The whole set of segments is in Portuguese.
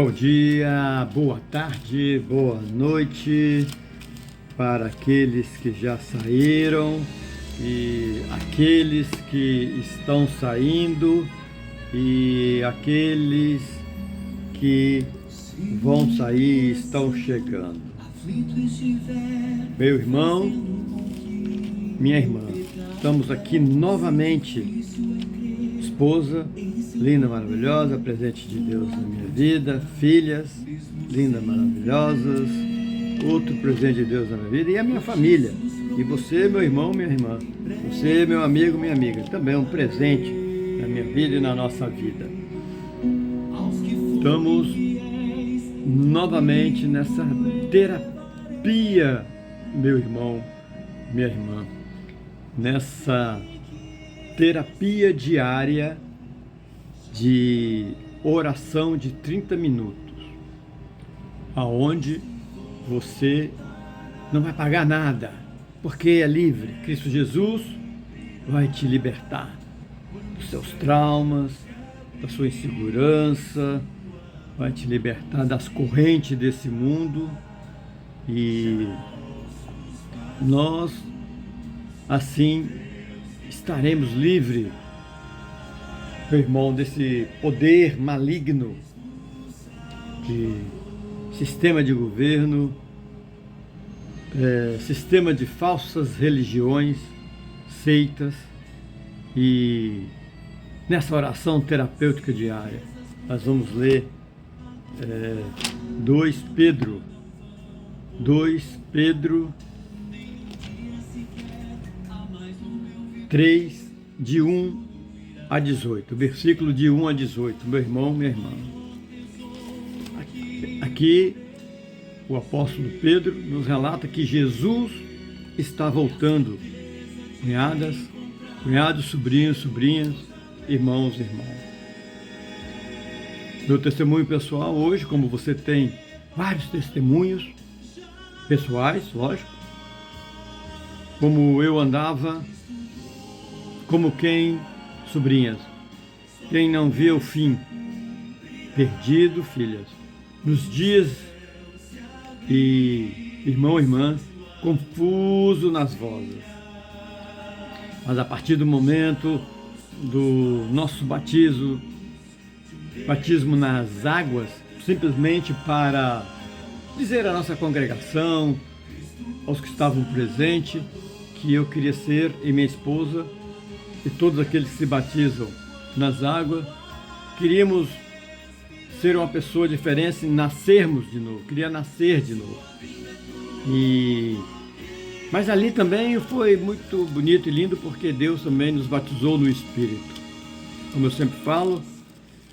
Bom dia, boa tarde, boa noite para aqueles que já saíram e aqueles que estão saindo e aqueles que vão sair e estão chegando. Meu irmão, minha irmã, estamos aqui novamente. Esposa, linda, maravilhosa, presente de Deus na minha vida, filhas, lindas, maravilhosas, outro presente de Deus na minha vida e a minha família. E você, meu irmão, minha irmã, você, meu amigo, minha amiga, também é um presente na minha vida e na nossa vida. Estamos novamente nessa terapia, meu irmão, minha irmã, nessa terapia diária de oração de 30 minutos, aonde você não vai pagar nada, porque é livre. Cristo Jesus vai te libertar dos seus traumas, da sua insegurança, vai te libertar das correntes desse mundo e nós, assim, estaremos livres, meu irmão, desse poder maligno de sistema de governo, sistema de falsas religiões, seitas. E nessa oração terapêutica diária, nós vamos ler 2 Pedro 3, de 1 a 18, versículo de 1 a 18, meu irmão, minha irmã. Aqui o apóstolo Pedro nos relata que Jesus está voltando. Cunhados, sobrinhos, sobrinhas, irmãos, irmãos. Meu testemunho pessoal hoje, como você tem vários testemunhos pessoais, lógico, como eu andava, como sobrinhas, quem não vê o fim, perdido, filhas, nos dias e irmão, irmãs, confuso nas vozes. Mas a partir do momento do nosso batismo nas águas, simplesmente para dizer à nossa congregação, aos que estavam presentes, que eu queria ser, e minha esposa, e todos aqueles que se batizam nas águas, queríamos ser uma pessoa diferente, nascermos de novo, queria nascer de novo. Mas ali também foi muito bonito e lindo, porque Deus também nos batizou no Espírito. Como eu sempre falo,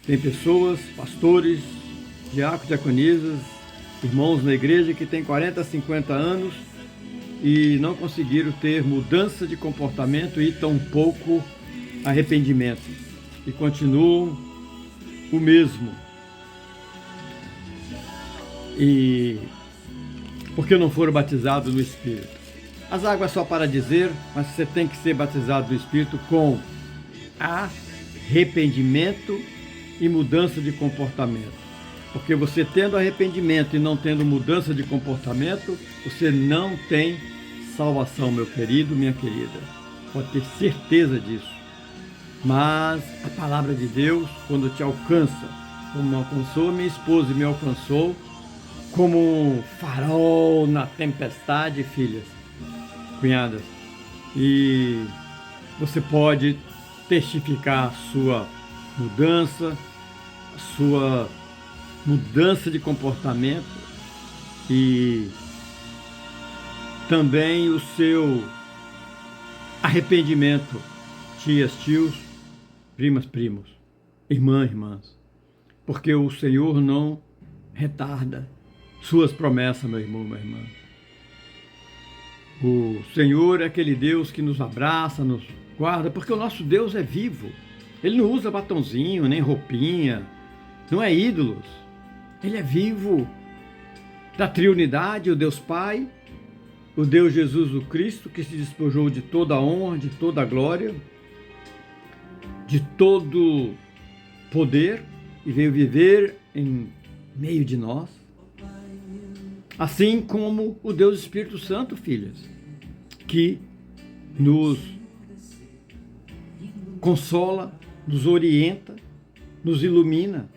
tem pessoas, pastores, diáconos, diaconisas, irmãos na igreja que têm 40, 50 anos e não conseguiram ter mudança de comportamento e tampouco arrependimento, e continuam o mesmo. E porque não foram batizados no Espírito. As águas só para dizer, mas você tem que ser batizado no Espírito com arrependimento e mudança de comportamento. Porque você tendo arrependimento e não tendo mudança de comportamento, você não tem salvação, meu querido, minha querida. Pode ter certeza disso. Mas a palavra de Deus, quando te alcança, como alcançou minha esposa e me alcançou, como um farol na tempestade, filhas, cunhadas, e você pode testificar a sua mudança de comportamento e também o seu arrependimento, tias, tios, primas, primos, irmãs, irmãs, porque o Senhor não retarda suas promessas, meu irmão, minha irmã. O Senhor é aquele Deus que nos abraça, nos guarda, porque o nosso Deus é vivo. Ele não usa batonzinho, nem roupinha, não é ídolos. Ele é vivo, da triunidade, o Deus Pai, o Deus Jesus o Cristo, que se despojou de toda a honra, de toda a glória, de todo poder, e veio viver meio de nós. Assim como o Deus Espírito Santo, filhas, que nos consola, nos orienta, nos ilumina.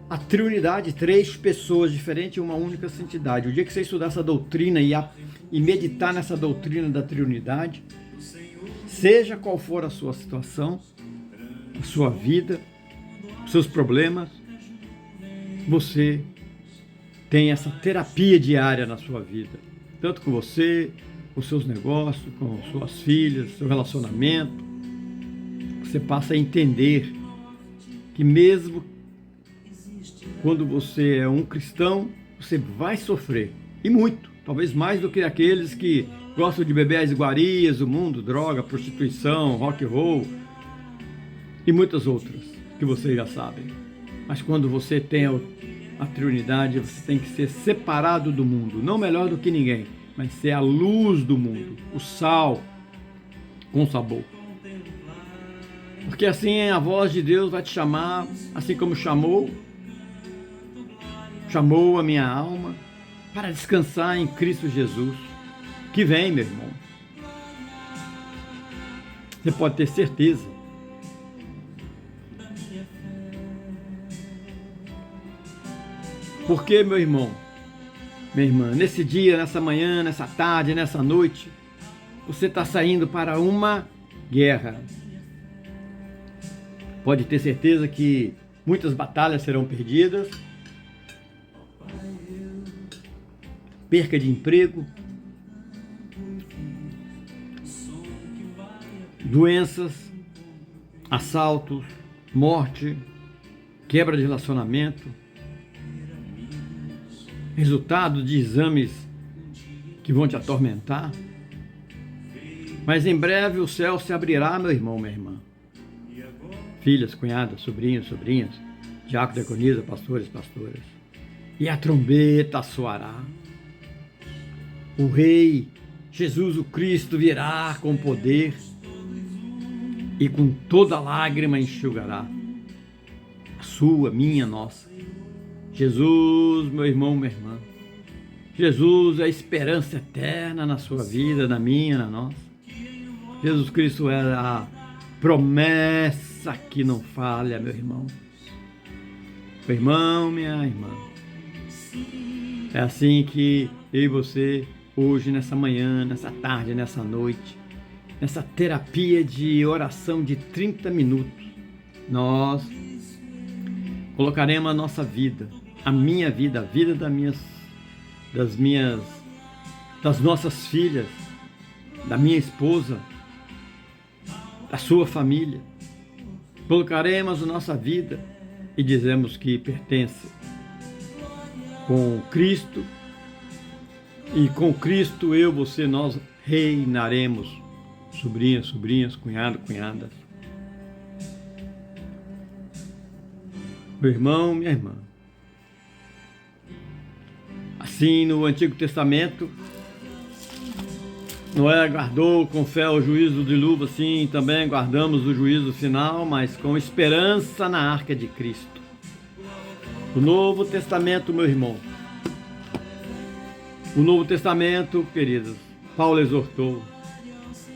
A Trindade, 3 pessoas diferentes em uma única santidade. O dia que você estudar essa doutrina e meditar nessa doutrina da Trindade, seja qual for a sua situação, a sua vida, os seus problemas, você tem essa terapia diária na sua vida. Tanto com você, com seus negócios, com suas filhas, seu relacionamento. Você passa a entender que mesmo quando você é um cristão, você vai sofrer. E muito. Talvez mais do que aqueles que gostam de beber as iguarias do mundo, droga, prostituição, rock and roll e muitas outras que vocês já sabem. Mas quando você tem a Trindade, você tem que ser separado do mundo. Não melhor do que ninguém, mas ser a luz do mundo, o sal com sabor. Porque assim a voz de Deus vai te chamar, assim como chamou a minha alma para descansar em Cristo Jesus, que vem, meu irmão. Você pode ter certeza. Porque, meu irmão, minha irmã, nesse dia, nessa manhã, nessa tarde, nessa noite, você está saindo para uma guerra. Pode ter certeza que muitas batalhas serão perdidas. Perca de emprego, doenças, assaltos, morte, quebra de relacionamento, resultado de exames que vão te atormentar. Mas em breve o céu se abrirá, meu irmão, minha irmã. Filhas, cunhadas, sobrinhos, sobrinhas, diácono, diaconisa, pastores, pastoras. E a trombeta soará. O Rei Jesus o Cristo virá com poder e com toda lágrima enxugará a sua, minha, nossa. Jesus, meu irmão, minha irmã. Jesus é a esperança eterna na sua vida, na minha, na nossa. Jesus Cristo é a promessa que não falha, meu irmão. Meu irmão, minha irmã. É assim que eu e você, hoje, nessa manhã, nessa tarde, nessa noite, nessa terapia de oração de 30 minutos, nós colocaremos a nossa vida, a minha vida, a vida das nossas filhas, da minha esposa, da sua família. Colocaremos a nossa vida e dizemos que pertence com Cristo. E com Cristo, eu, você, nós reinaremos. Sobrinhas, sobrinhas, cunhado, cunhadas. Meu irmão, minha irmã. Assim, no Antigo Testamento, Noé aguardou com fé o juízo de dilúvio, assim também aguardamos o juízo final, mas com esperança na arca de Cristo. O Novo Testamento, meu irmão. O Novo Testamento, queridos, Paulo exortou: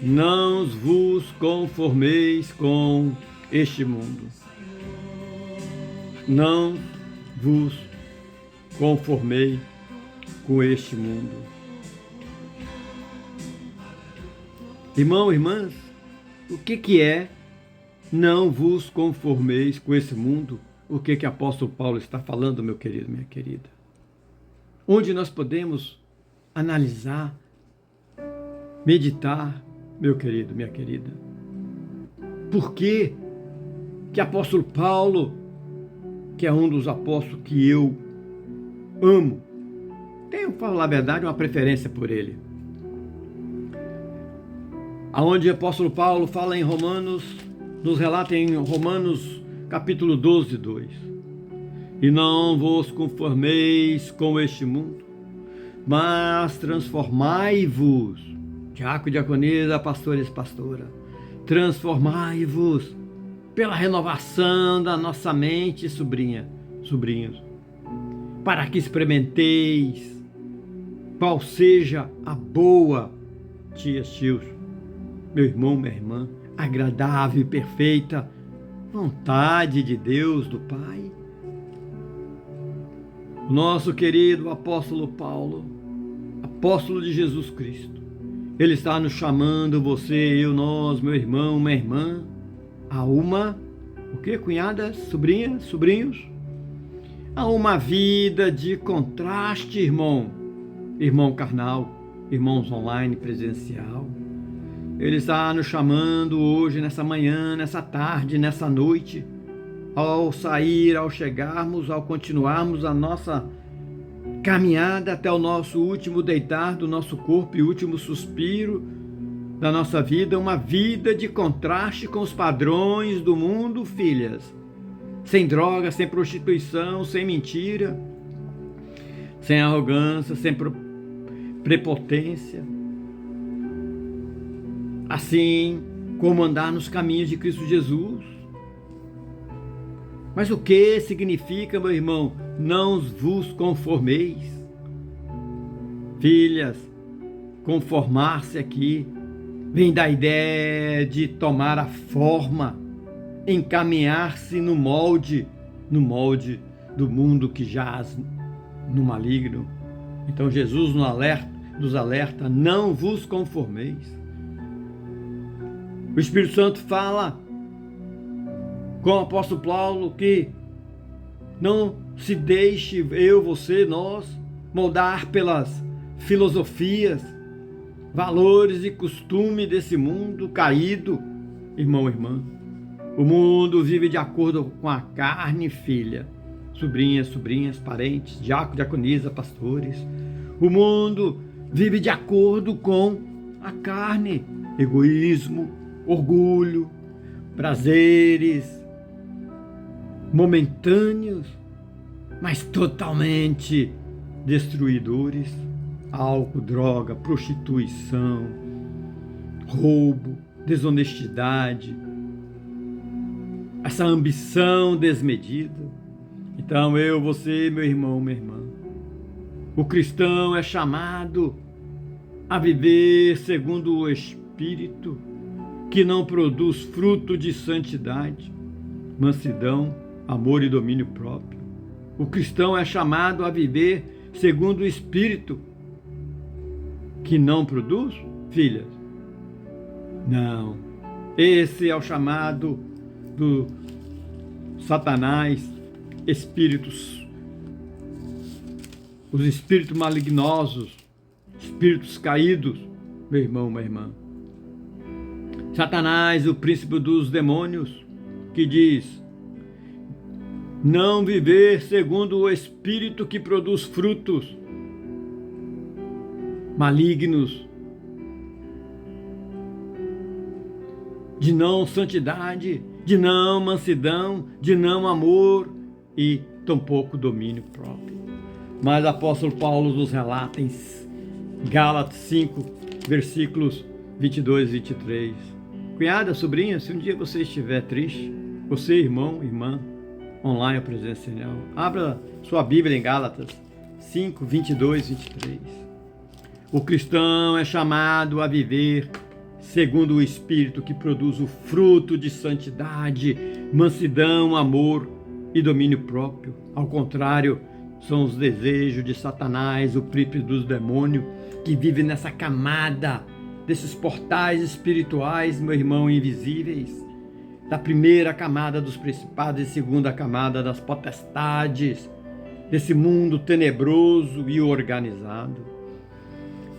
não vos conformeis com este mundo. Não vos conformei com este mundo. Irmão, irmãs, o que é não vos conformeis com esse mundo? O que o apóstolo Paulo está falando, meu querido, minha querida? Onde nós podemos analisar, meditar, meu querido, minha querida. Por que apóstolo Paulo, que é um dos apóstolos que eu amo, tenho, para falar a verdade, uma preferência por ele. Aonde o apóstolo Paulo fala em Romanos, nos relata em Romanos capítulo 12, 2. E não vos conformeis com este mundo, mas transformai-vos, diácono, diaconisa, pastores, pastora, transformai-vos pela renovação da nossa mente, sobrinhos, para que experimenteis qual seja a boa, tios, meu irmão, minha irmã, agradável e perfeita vontade de Deus, do Pai. O nosso querido apóstolo Paulo, apóstolo de Jesus Cristo, ele está nos chamando, você, eu, nós, meu irmão, minha irmã, a uma, o que, cunhadas, sobrinhas, sobrinhos? A uma vida de contraste, irmão carnal, irmãos online, presencial. Ele está nos chamando hoje, nessa manhã, nessa tarde, nessa noite, ao sair, ao chegarmos, ao continuarmos a nossa caminhada até o nosso último deitar do nosso corpo e último suspiro da nossa vida, uma vida de contraste com os padrões do mundo, filhas. Sem droga, sem prostituição, sem mentira, sem arrogância, sem prepotência. Assim como andar nos caminhos de Cristo Jesus. Mas o que significa, meu irmão, não vos conformeis? Filhas, conformar-se aqui vem da ideia de tomar a forma, encaminhar-se no molde do mundo que jaz no maligno. Então Jesus nos alerta, não vos conformeis. O Espírito Santo fala com o apóstolo Paulo que não se deixe você, nós, moldar pelas filosofias, valores e costumes desse mundo caído, irmão, irmã. O mundo vive de acordo com a carne, filha, sobrinhas, parentes, diácono, diaconisa, pastores. O mundo vive de acordo com a carne, egoísmo, orgulho, prazeres momentâneos, mas totalmente destruidores. Álcool, droga, prostituição, roubo, desonestidade, essa ambição desmedida. Então você, meu irmão, minha irmã, o cristão é chamado a viver segundo o Espírito, que não produz fruto de santidade, mansidão, amor e domínio próprio. O cristão é chamado a viver segundo o Espírito, que não produz, filhas? Não. Esse é o chamado do Satanás, espíritos, os espíritos malignosos, espíritos caídos, meu irmão, minha irmã. Satanás, o príncipe dos demônios, que diz: não viver segundo o Espírito que produz frutos malignos, de não santidade, de não mansidão, de não amor e tampouco domínio próprio. Mas o apóstolo Paulo nos relata em Gálatas 5, versículos 22 e 23. Cunhada, sobrinha, se um dia você estiver triste, você, irmão, irmã, online ou presencial, abra sua Bíblia em Gálatas 5, 22 e 23. O cristão é chamado a viver segundo o Espírito que produz o fruto de santidade, mansidão, amor e domínio próprio. Ao contrário, são os desejos de Satanás, o príncipe dos demônios, que vive nessa camada desses portais espirituais, meu irmão, invisíveis, da primeira camada dos principados e segunda camada das potestades, desse mundo tenebroso e organizado.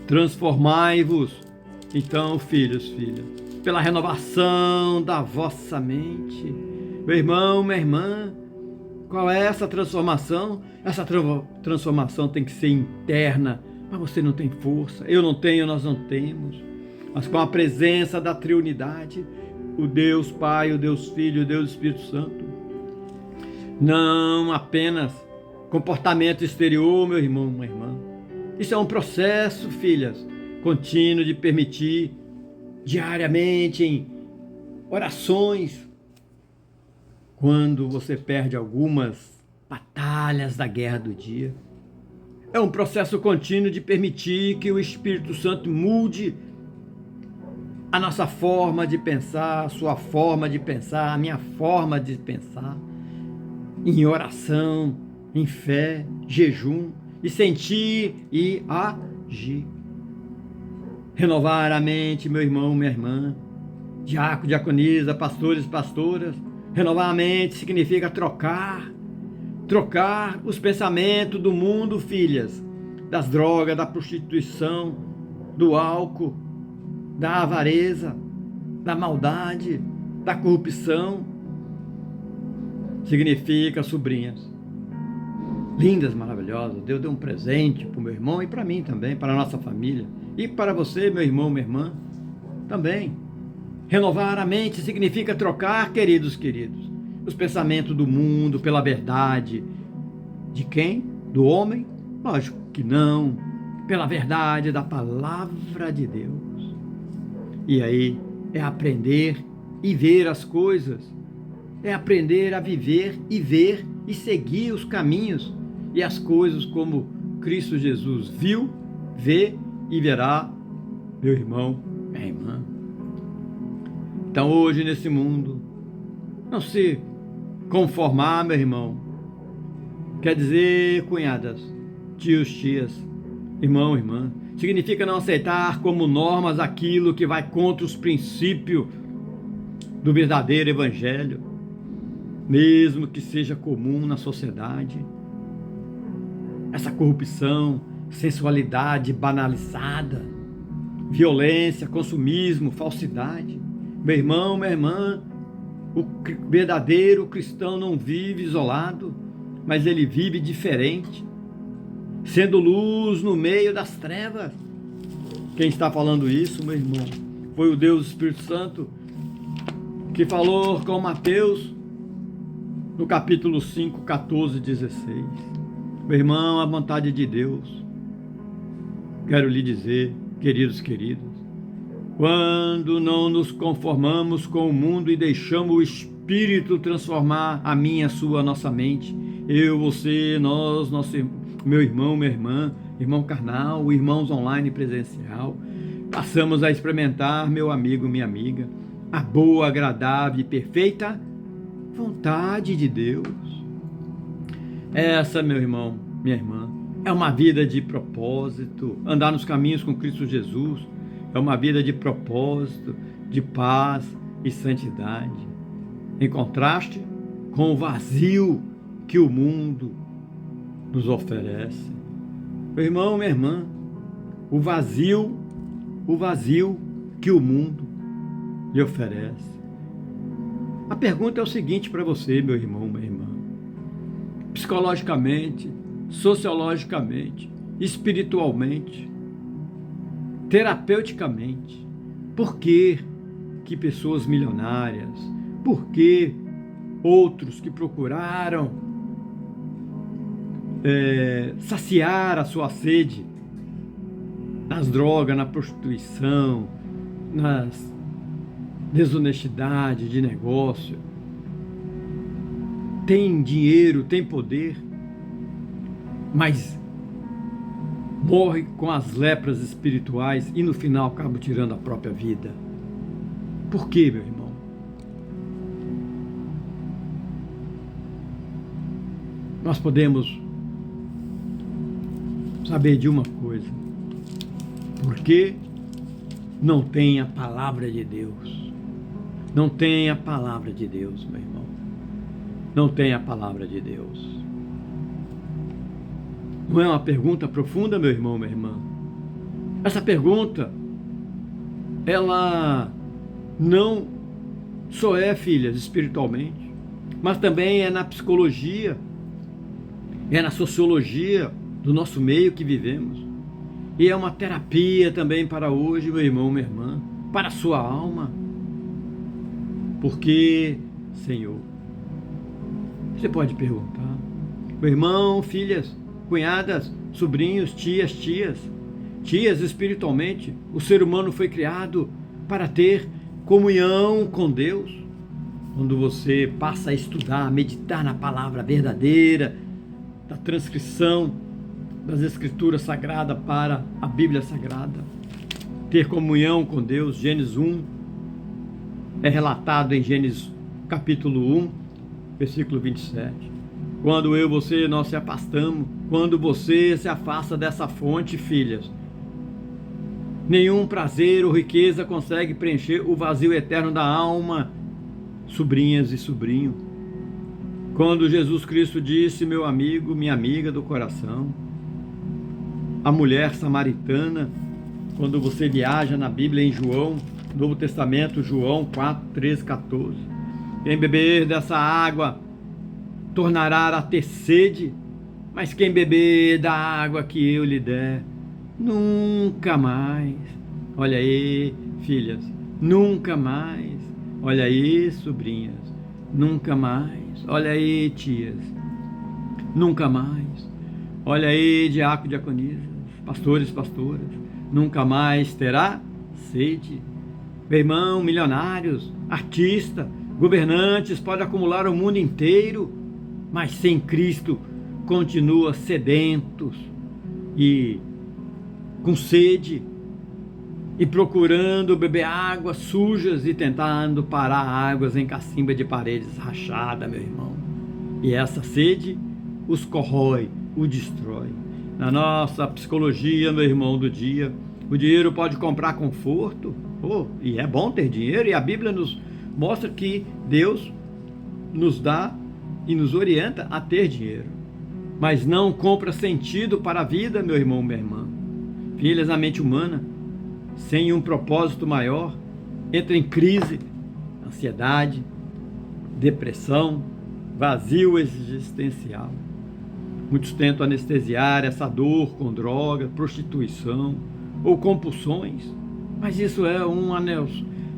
Transformai-vos, então, filhos, filhas, pela renovação da vossa mente. Meu irmão, minha irmã, qual é essa transformação? Essa transformação tem que ser interna, mas você não tem força, eu não tenho, nós não temos. Mas com a presença da Triunidade, o Deus Pai, o Deus Filho, o Deus Espírito Santo, não apenas comportamento exterior, meu irmão, minha irmã. Isso é um processo, filhas, contínuo de permitir diariamente em orações. Quando você perde algumas batalhas da guerra do dia. É um processo contínuo de permitir que o Espírito Santo mude a nossa forma de pensar, a sua forma de pensar, a minha forma de pensar, em oração, em fé, jejum, e sentir e agir. Renovar a mente, meu irmão, minha irmã, diácono, diaconisa, pastores, pastoras. Renovar a mente significa trocar os pensamentos do mundo, filhas, das drogas, da prostituição, do álcool, da avareza, da maldade, da corrupção. Significa, sobrinhas, lindas, maravilhosas, Deus deu um presente para o meu irmão e para mim também, para a nossa família. E para você, meu irmão, minha irmã, também. Renovar a mente significa trocar, queridos, os pensamentos do mundo pela verdade. De quem? Do homem? Lógico que não. Pela verdade da palavra de Deus. E aí é aprender e ver as coisas. É aprender a viver e ver e seguir os caminhos e as coisas como Cristo Jesus viu, vê e verá, meu irmão, minha irmã. Então hoje nesse mundo, não se conformar, meu irmão, quer dizer, cunhadas, tios, tias, irmão, irmã, significa não aceitar como normas aquilo que vai contra os princípios do verdadeiro evangelho, mesmo que seja comum na sociedade. Essa corrupção, sensualidade banalizada, violência, consumismo, falsidade. Meu irmão, minha irmã, o verdadeiro cristão não vive isolado, mas ele vive diferente, sendo luz no meio das trevas. Quem está falando isso, meu irmão, foi o Deus Espírito Santo, que falou com Mateus, no capítulo 5, 14 e 16. Meu irmão, a vontade de Deus, quero lhe dizer, queridos, quando não nos conformamos com o mundo e deixamos o Espírito transformar a minha, a sua, a nossa mente, eu, você, nós, meu irmão, minha irmã, irmão carnal, irmãos online presencial, passamos a experimentar, meu amigo, minha amiga, a boa, agradável e perfeita vontade de Deus. Essa, meu irmão, minha irmã, é uma vida de propósito. Andar nos caminhos com Cristo Jesus é uma vida de propósito, de paz e santidade. Em contraste com o vazio que o mundo nos oferece. Meu irmão, minha irmã, o vazio que o mundo lhe oferece. A pergunta é o seguinte para você, meu irmão, minha irmã. Psicologicamente, sociologicamente, espiritualmente, terapeuticamente, por que pessoas milionárias, por que outros que procuraram saciar a sua sede nas drogas, na prostituição, nas desonestidade de negócio, tem dinheiro, tem poder, mas morre com as lepras espirituais e no final acaba tirando a própria vida? Por quê, meu irmão? Nós podemos saber de uma coisa: porque não tem a palavra de Deus. Não tem a palavra de Deus, meu irmão. Não tem a palavra de Deus. Não é uma pergunta profunda, meu irmão, minha irmã? Essa pergunta, ela não só é, filhas, espiritualmente, mas também é na psicologia, é na sociologia do nosso meio que vivemos. E é uma terapia também para hoje, meu irmão, minha irmã, para a sua alma. Porque, Senhor, você pode perguntar, meu irmão, filhas, cunhadas, sobrinhos, tias espiritualmente, o ser humano foi criado para ter comunhão com Deus. quando você passa a estudar, a meditar na palavra verdadeira, da transcrição das Escrituras Sagradas para a Bíblia Sagrada, ter comunhão com Deus. Gênesis 1 é relatado em Gênesis capítulo 1, versículo 27. Quando eu e você, nós se afastamos, quando você se afasta dessa fonte, filhas, nenhum prazer ou riqueza consegue preencher o vazio eterno da alma, sobrinhas e sobrinho. Quando Jesus Cristo disse, meu amigo, minha amiga do coração, a mulher samaritana, quando você viaja na Bíblia em João, Novo Testamento, João 4, 13, 14, quem beber dessa água tornará a ter sede, mas quem beber da água que eu lhe der, nunca mais. Olha aí, filhas, nunca mais. Olha aí, sobrinhas, nunca mais. Olha aí, tias, nunca mais. Olha aí, diácono, diaconisas, pastores, pastoras, nunca mais terá sede. Meu irmão, milionários, artistas, governantes podem acumular o mundo inteiro, mas sem Cristo continua sedentos e com sede e procurando beber águas sujas e tentando parar águas em cacimba de paredes rachadas, meu irmão. E essa sede os corrói, o destrói. Na nossa psicologia, meu irmão, do dia, o dinheiro pode comprar conforto, e é bom ter dinheiro, e a Bíblia nos mostra que Deus nos dá e nos orienta a ter dinheiro, mas não compra sentido para a vida, meu irmão, minha irmã. Filhas, a mente humana, sem um propósito maior, entra em crise, ansiedade, depressão, vazio existencial. Muitos tentam anestesiar essa dor com droga, prostituição ou compulsões, mas isso é um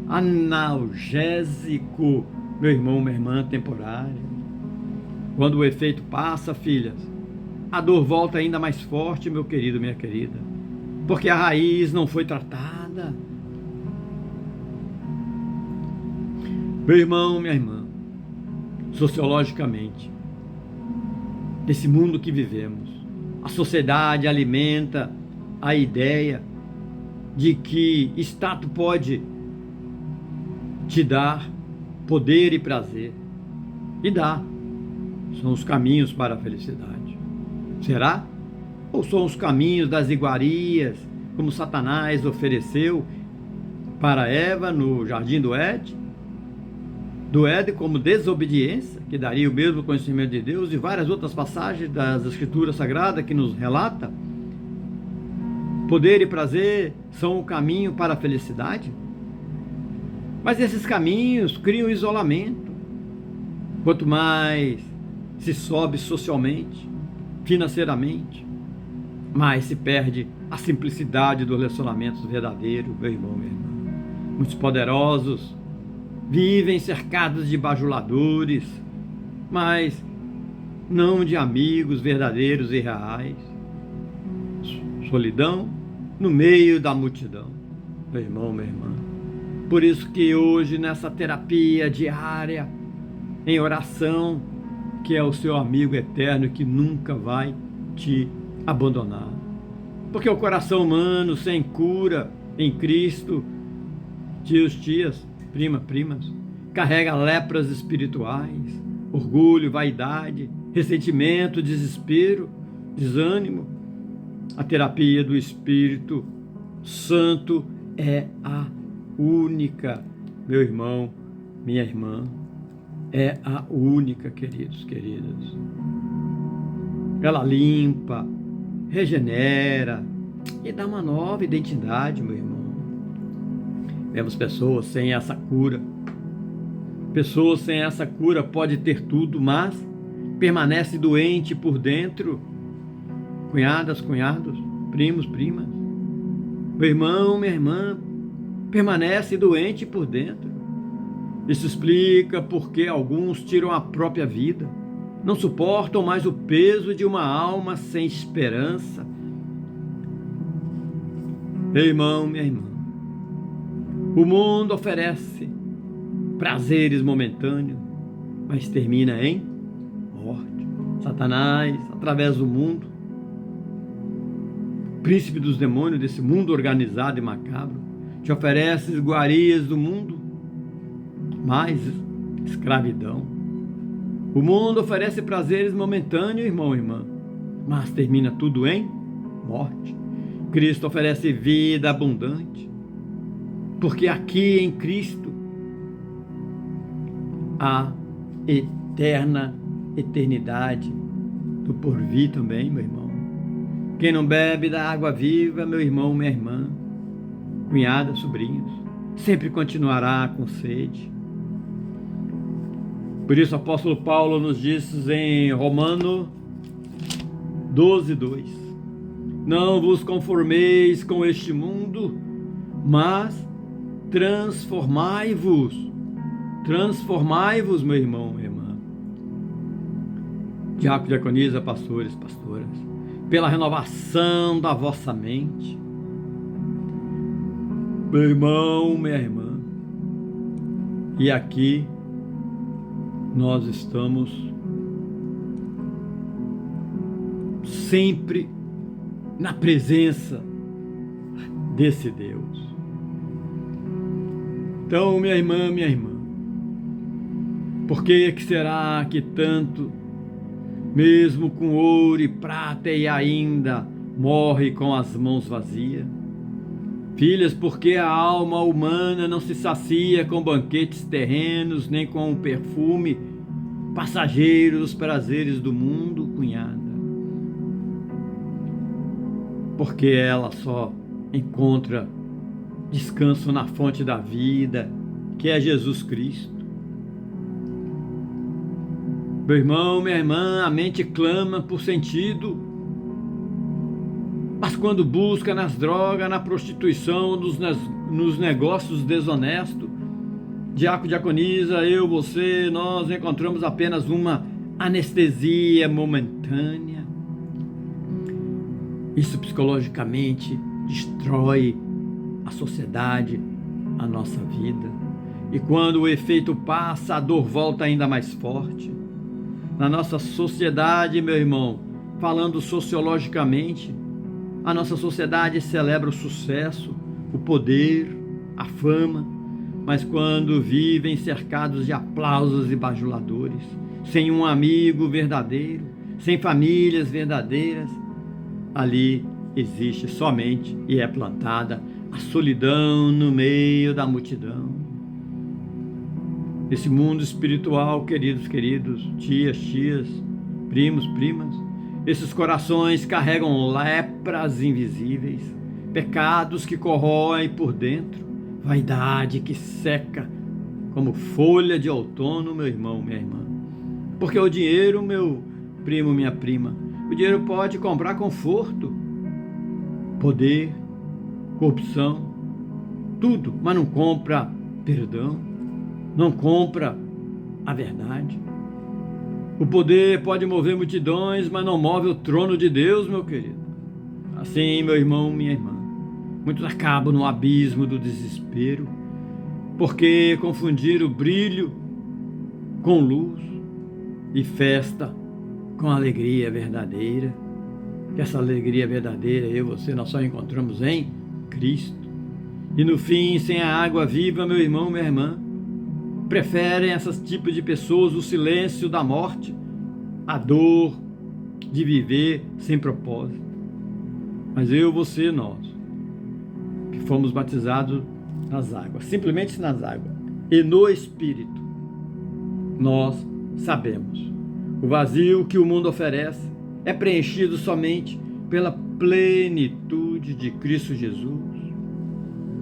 analgésico, meu irmão, minha irmã, temporário. Quando o efeito passa, filhas, a dor volta ainda mais forte, meu querido, minha querida, porque a raiz não foi tratada. Meu irmão, minha irmã, sociologicamente, nesse mundo que vivemos, a sociedade alimenta a ideia de que status pode te dar poder e prazer, e dá. São os caminhos para a felicidade. Será? Ou são os caminhos das iguarias, como Satanás ofereceu para Eva no jardim do Éden como desobediência, que daria o mesmo conhecimento de Deus, e várias outras passagens das Escrituras Sagradas que nos relata? Poder e prazer são o caminho para a felicidade? Mas esses caminhos criam isolamento. Quanto mais se sobe socialmente, financeiramente, mais se perde a simplicidade dos relacionamentos verdadeiros, meu irmão, minha irmã. Muitos poderosos vivem cercados de bajuladores, mas não de amigos verdadeiros e reais. Solidão no meio da multidão, meu irmão, minha irmã. Por isso que hoje, nessa terapia diária, em oração, que é o seu amigo eterno que nunca vai te abandonar. Porque o coração humano sem cura em Cristo, tios, tias, primas, carrega lepras espirituais, orgulho, vaidade, ressentimento, desespero, desânimo. A terapia do Espírito Santo é a única, meu irmão, minha irmã, é a única, queridos, queridas. Ela limpa, regenera e dá uma nova identidade, meu irmão. Vemos pessoas sem essa cura. Pessoas sem essa cura pode ter tudo, mas permanece doente por dentro. Cunhadas, cunhados, primos, primas. Meu irmão, minha irmã, permanece doente por dentro. Isso explica porque alguns tiram a própria vida. Não suportam mais o peso de uma alma sem esperança. Meu irmão, minha irmã, o mundo oferece prazeres momentâneos, mas termina em morte. Satanás, através do mundo, príncipe dos demônios desse mundo organizado e macabro, te oferece iguarias do mundo, mais escravidão. O mundo oferece prazeres momentâneos, irmão e irmã, mas termina tudo em morte. Cristo oferece vida abundante, porque aqui em Cristo há eternidade do porvir também, meu irmão. Quem não bebe da água viva, meu irmão, minha irmã, cunhada, sobrinhos, sempre continuará com sede. Por isso o apóstolo Paulo nos diz em Romanos 12:2: não vos conformeis com este mundo, mas transformai-vos, meu irmão, minha irmã, diácono, diaconisa, pastores, pastoras, pela renovação da vossa mente. Meu irmão, minha irmã, e aqui nós estamos sempre na presença desse Deus. Então, minha irmã, por que será que tanto, mesmo com ouro e prata, e ainda morre com as mãos vazias? Filhas, porque a alma humana não se sacia com banquetes terrenos, nem com o perfume passageiro dos prazeres do mundo, cunhada. Porque ela só encontra descanso na fonte da vida, que é Jesus Cristo. Meu irmão, minha irmã, a mente clama por sentido, mas quando busca nas drogas, na prostituição, nos negócios desonestos, diácono, diaconisa, eu, você, nós encontramos apenas uma anestesia momentânea. Isso psicologicamente destrói a sociedade, a nossa vida. E quando o efeito passa, a dor volta ainda mais forte. Na nossa sociedade, meu irmão, falando sociologicamente, a nossa sociedade celebra o sucesso, o poder, a fama, mas quando vivem cercados de aplausos e bajuladores, sem um amigo verdadeiro, sem famílias verdadeiras, ali existe somente e é plantada a solidão no meio da multidão. Esse mundo espiritual, queridos, tias, primos, primas, esses corações carregam lepras invisíveis, pecados que corroem por dentro, vaidade que seca como folha de outono, meu irmão, minha irmã. Porque o dinheiro, meu primo, minha prima, o dinheiro pode comprar conforto, poder, corrupção, tudo, mas não compra perdão, não compra a verdade. O poder pode mover multidões, mas não move o trono de Deus, meu querido. Assim, meu irmão, minha irmã, muitos acabam no abismo do desespero, porque confundiram brilho com luz e festa com alegria verdadeira. Que essa alegria verdadeira, eu e você, nós só encontramos em Cristo. E no fim, sem a água viva, meu irmão, minha irmã, preferem esses tipos de pessoas o silêncio da morte, a dor de viver sem propósito. Mas eu, você, nós, que fomos batizados nas águas, simplesmente nas águas, e no Espírito, nós sabemos. O vazio que o mundo oferece é preenchido somente pela plenitude de Cristo Jesus,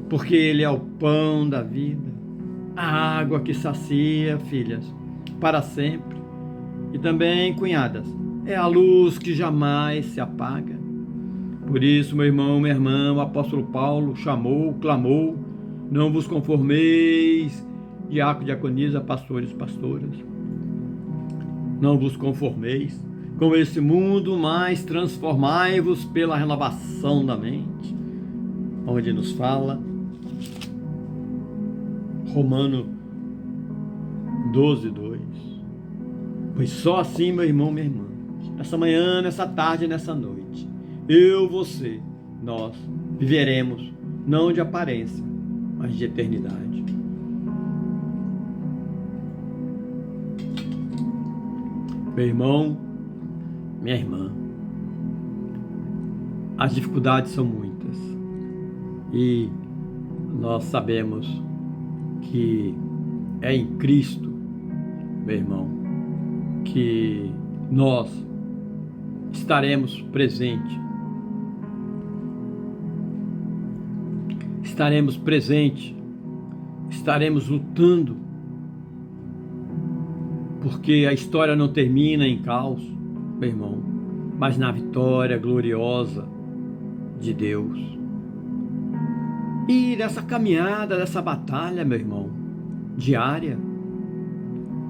porque Ele é o pão da vida, a água que sacia, filhas, para sempre. E também, cunhadas, é a luz que jamais se apaga. Por isso, meu irmão, minha irmã, o apóstolo Paulo chamou, clamou: não vos conformeis, diácono, diaconisa, pastores, pastoras, não vos conformeis com esse mundo, mas transformai-vos pela renovação da mente, onde nos fala Romanos 12:2. Pois só assim, meu irmão, minha irmã, nessa manhã, nessa tarde, nessa noite, eu, você, nós viveremos não de aparência, mas de eternidade. Meu irmão, minha irmã, as dificuldades são muitas e nós sabemos que é em Cristo, meu irmão, que nós estaremos presentes. Estaremos lutando, porque a história não termina em caos, meu irmão, mas na vitória gloriosa de Deus. E nessa caminhada, nessa batalha, meu irmão, diária,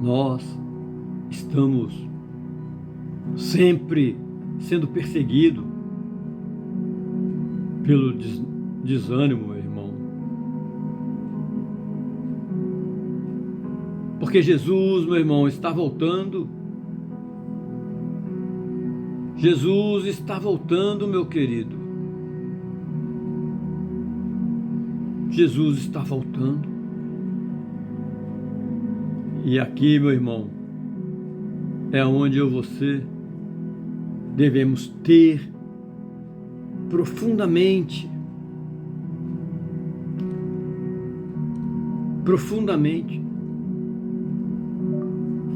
nós estamos sempre sendo perseguidos pelo desânimo, meu irmão. Porque Jesus, meu irmão, está voltando. Jesus está voltando, meu querido. Jesus está voltando. E aqui, meu irmão, é onde eu e você devemos ter profundamente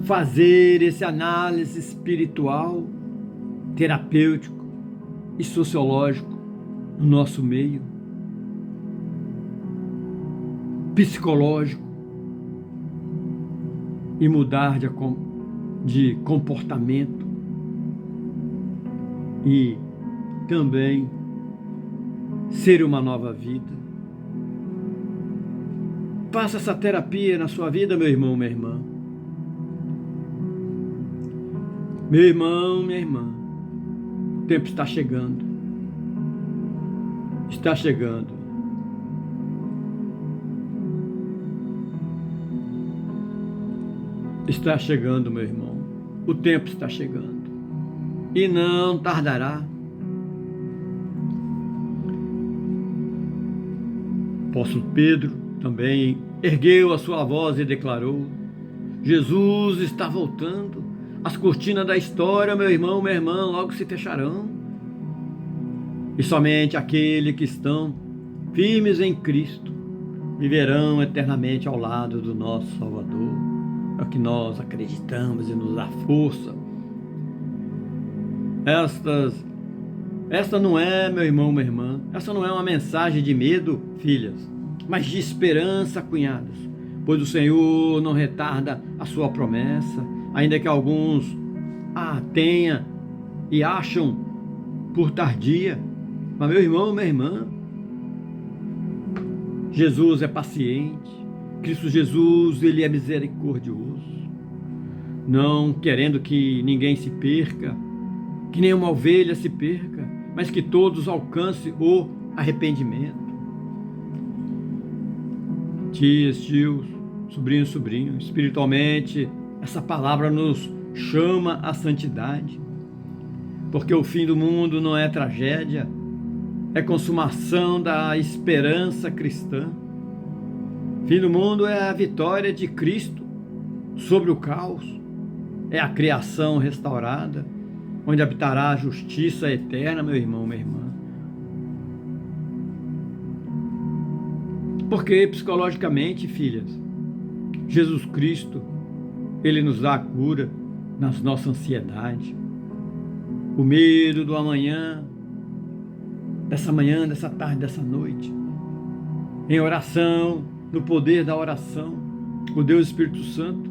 fazer esse análise espiritual, terapêutico e sociológico no nosso meio, psicológico, e mudar de comportamento e também ser uma nova vida. Faça essa terapia na sua vida, meu irmão, minha irmã. Meu irmão, minha irmã, o tempo está chegando. Está chegando. Está chegando, meu irmão. O tempo está chegando. E não tardará. O apóstolo Pedro também ergueu a sua voz e declarou: Jesus está voltando. As cortinas da história, meu irmão, minha irmã, logo se fecharão. E somente aqueles que estão firmes em Cristo viverão eternamente ao lado do nosso Salvador. É o que nós acreditamos e nos dá força. Esta não é, meu irmão, minha irmã, essa não é uma mensagem de medo, filhas, mas de esperança, cunhadas, pois o Senhor não retarda a sua promessa, ainda que alguns a tenham e acham por tardia. Mas, meu irmão, minha irmã, Jesus é paciente. Cristo Jesus, Ele é misericordioso, não querendo que ninguém se perca, que nenhuma ovelha se perca, mas que todos alcancem o arrependimento. Tias, tios, sobrinhos, sobrinhos, espiritualmente, essa palavra nos chama à santidade, porque o fim do mundo não é tragédia, é consumação da esperança cristã. Fim do mundo é a vitória de Cristo sobre o caos, é a criação restaurada, onde habitará a justiça eterna, meu irmão, minha irmã. Porque psicologicamente, filhas, Jesus Cristo, Ele nos dá a cura nas nossas ansiedades, o medo do amanhã, dessa manhã, dessa tarde, dessa noite, em oração, no poder da oração, o Deus Espírito Santo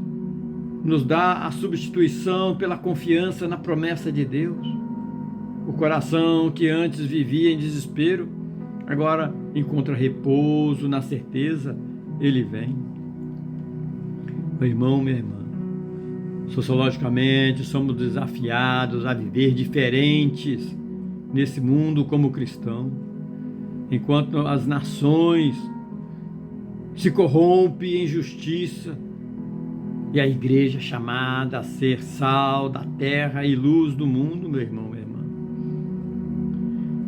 nos dá a substituição pela confiança na promessa de Deus. O coração que antes vivia em desespero, agora encontra repouso na certeza, Ele vem. Meu irmão, minha irmã, sociologicamente somos desafiados a viver diferentes nesse mundo como cristão, enquanto as nações se corrompem em justiça, E a igreja é chamada a ser sal da terra e luz do mundo, meu irmão, minha irmã.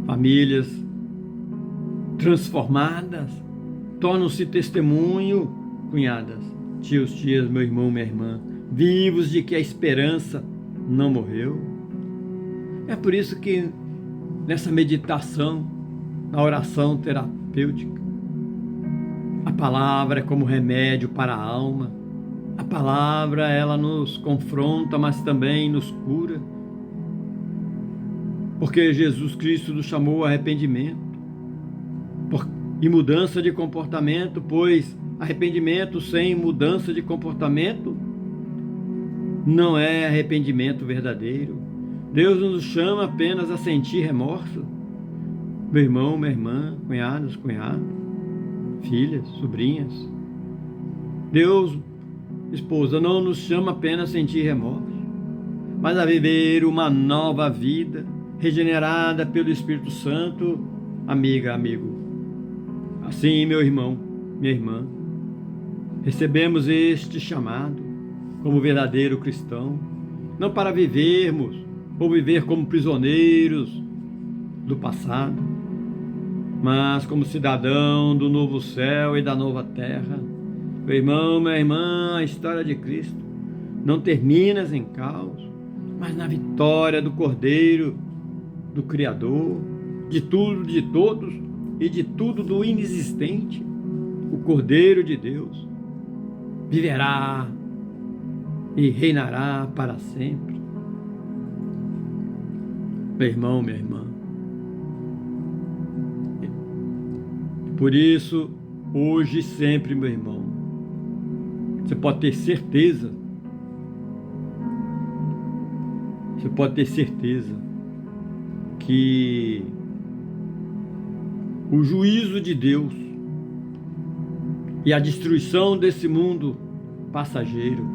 Famílias transformadas tornam-se testemunho, cunhadas, tios, tias, meu irmão, minha irmã, vivos de que a esperança não morreu. É por isso que nessa meditação, na oração terapêutica, a palavra é como remédio para a alma. A palavra, ela nos confronta, mas também nos cura. Porque Jesus Cristo nos chamou a arrependimento e mudança de comportamento, pois arrependimento sem mudança de comportamento não é arrependimento verdadeiro. Deus nos chama apenas a sentir remorso. Meu irmão, minha irmã, cunhados, cunhados, filhas, sobrinhas. Deus, esposa, não nos chama apenas a sentir remorso, mas a viver uma nova vida, regenerada pelo Espírito Santo. Amiga, amigo. Assim, meu irmão, minha irmã, recebemos este chamado como verdadeiro cristão, não para vivermos ou viver como prisioneiros do passado, mas como cidadão do novo céu e da nova terra. Meu irmão, minha irmã, a história de Cristo não termina em caos, mas na vitória do Cordeiro, do Criador, de tudo, de todos e de tudo do inexistente. O Cordeiro de Deus viverá e reinará para sempre. Meu irmão, minha irmã, por isso, hoje e sempre, meu irmão, você pode ter certeza que o juízo de Deus e a destruição desse mundo passageiro,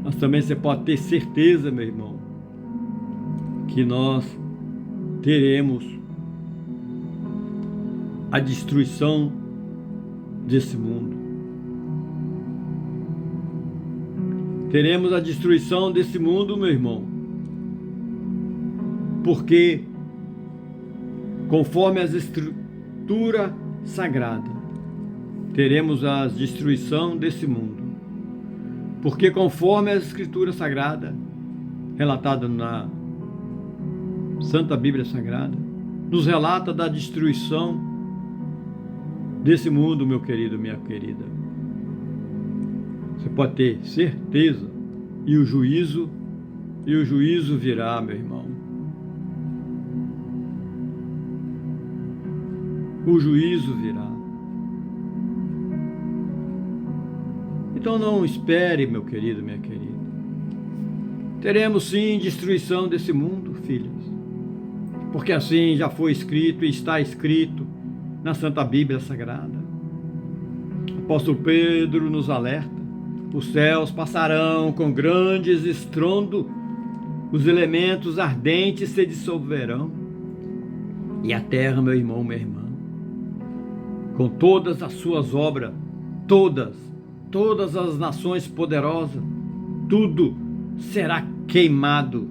mas também você pode ter certeza, meu irmão, que nós teremos a destruição desse mundo. Teremos a destruição desse mundo, meu irmão, porque conforme as escrituras sagradas, teremos a destruição desse mundo, porque conforme as escrituras sagradas, relatadas na Santa Bíblia Sagrada, nos relata da destruição desse mundo, meu querido, minha querida. Você pode ter certeza, e o juízo virá, meu irmão. O juízo virá. Então não espere, meu querido, minha querida. Teremos sim destruição desse mundo, filhas, porque assim já foi escrito e está escrito na Santa Bíblia Sagrada. O apóstolo Pedro nos alerta: os céus passarão com grandes estrondo, os elementos ardentes se dissolverão, e a terra, meu irmão, minha irmã, com todas as suas obras, todas as nações poderosas, tudo será queimado.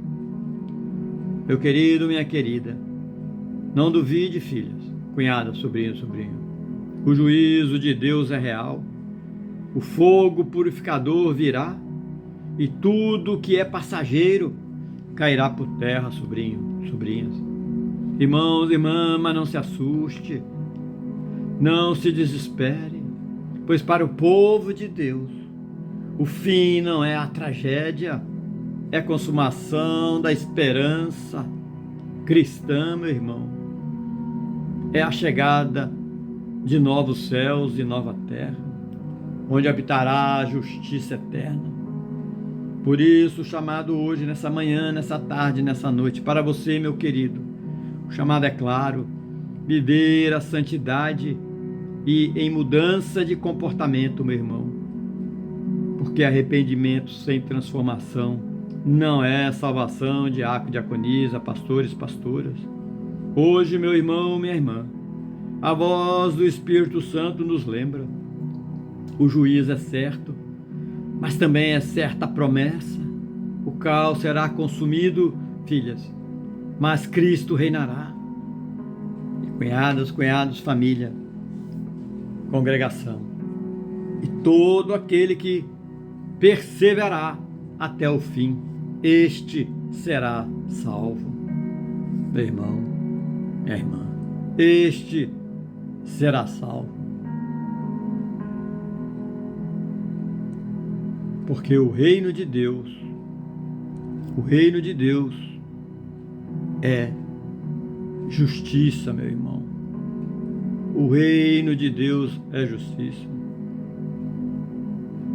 Meu querido, minha querida, não duvide, filhas, cunhada, sobrinho, sobrinho. O juízo de Deus é real. O fogo purificador virá e tudo que é passageiro cairá por terra, sobrinho, sobrinhas. Irmãos, irmãs, mas não se assuste, não se desespere, pois para o povo de Deus, o fim não é a tragédia, é a consumação da esperança cristã, meu irmão. É a chegada de novos céus e nova terra, onde habitará a justiça eterna. Por isso, o chamado hoje, nessa manhã, nessa tarde, nessa noite, para você, meu querido, o chamado é claro: viver a santidade e em mudança de comportamento, meu irmão. Porque arrependimento sem transformação não é salvação, diácono, diaconisa, pastores, pastoras. Hoje, meu irmão, minha irmã, a voz do Espírito Santo nos lembra O juízo é certo, mas também é certa a promessa. O caos será consumido, filhas, mas Cristo reinará. E cunhadas, cunhados, família, congregação, e todo aquele que perseverar até o fim, este será salvo. Meu irmão, minha irmã, este será salvo. Porque o reino de Deus é justiça, meu irmão. O reino de Deus é justiça.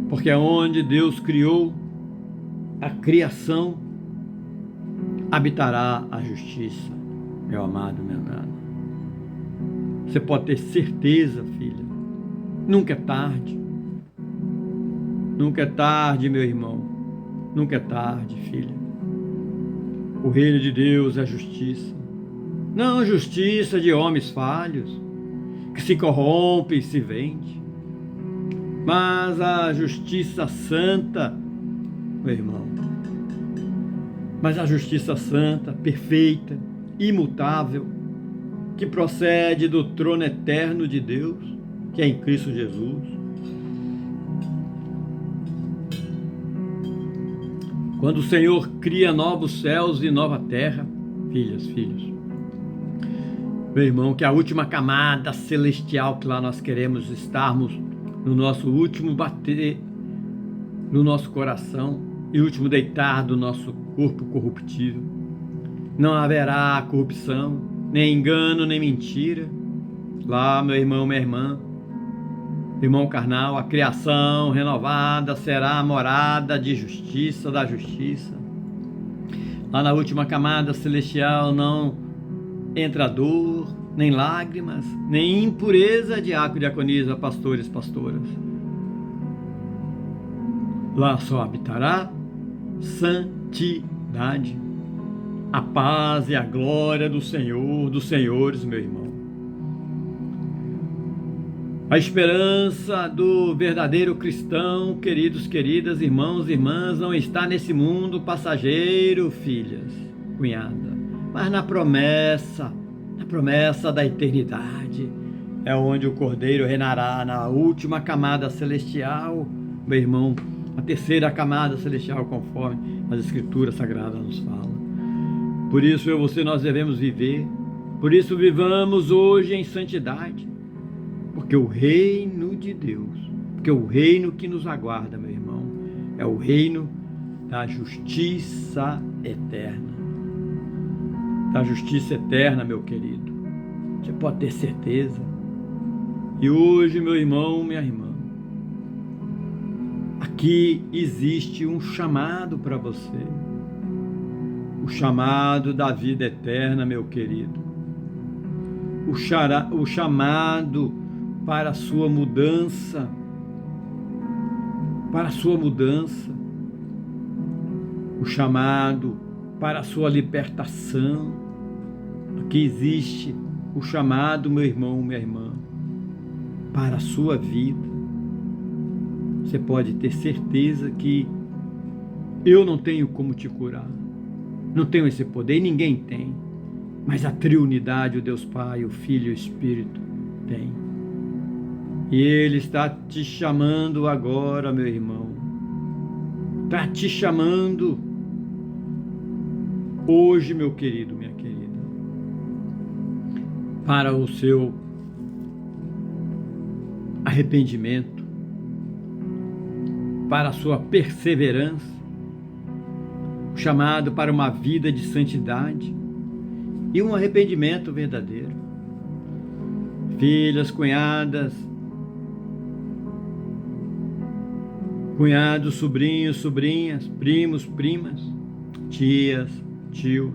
Porque onde Deus criou a criação, habitará a justiça, meu amado, minha amada. Você pode ter certeza, filha, nunca é tarde. Nunca é tarde, meu irmão. Nunca é tarde, filha. O reino de Deus é justiça. Não justiça de homens falhos, que se corrompe e se vende. Mas a justiça santa, meu irmão. Mas a justiça santa, perfeita, imutável, que procede do trono eterno de Deus, que é em Cristo Jesus. Quando o Senhor cria novos céus e nova terra, filhas, filhos, meu irmão, que a última camada celestial que lá nós queremos estarmos, no nosso último bater no nosso coração e último deitar do nosso corpo corruptível, não haverá corrupção, nem engano, nem mentira. Lá, meu irmão, minha irmã, irmão carnal, a criação renovada será a morada de justiça, da justiça. Lá na última camada celestial não entra dor, nem lágrimas, nem impureza, diácono, diaconisa, pastores, pastoras. Lá só habitará santidade, a paz e a glória do Senhor, dos senhores, meu irmão. A esperança do verdadeiro cristão, queridos, queridas, irmãos e irmãs, não está nesse mundo passageiro, filhas, cunhada, mas na promessa da eternidade. É onde o Cordeiro reinará na última camada celestial, meu irmão, a terceira camada celestial, conforme as Escrituras Sagradas nos falam. Por isso eu e você, nós devemos viver, por isso vivamos hoje em santidade. Porque o reino de Deus, porque o reino que nos aguarda, meu irmão, é o reino da justiça eterna. Da justiça eterna, meu querido. Você pode ter certeza. E hoje, meu irmão, minha irmã, aqui existe um chamado para você. O chamado da vida eterna, meu querido. O chamado para a sua mudança, o chamado para a sua libertação. Aqui existe o chamado, meu irmão, minha irmã, para a sua vida. Você pode ter certeza que eu não tenho como te curar, não tenho esse poder, e ninguém tem, mas a triunidade, o Deus Pai, o Filho e o Espírito tem. E Ele está te chamando agora, meu irmão. Está te chamando hoje, meu querido, minha querida, para o seu arrependimento, para a sua perseverança, o chamado para uma vida de santidade e um arrependimento verdadeiro. Filhas, cunhadas, cunhados, sobrinhos, sobrinhas, primos, primas, tias, tios,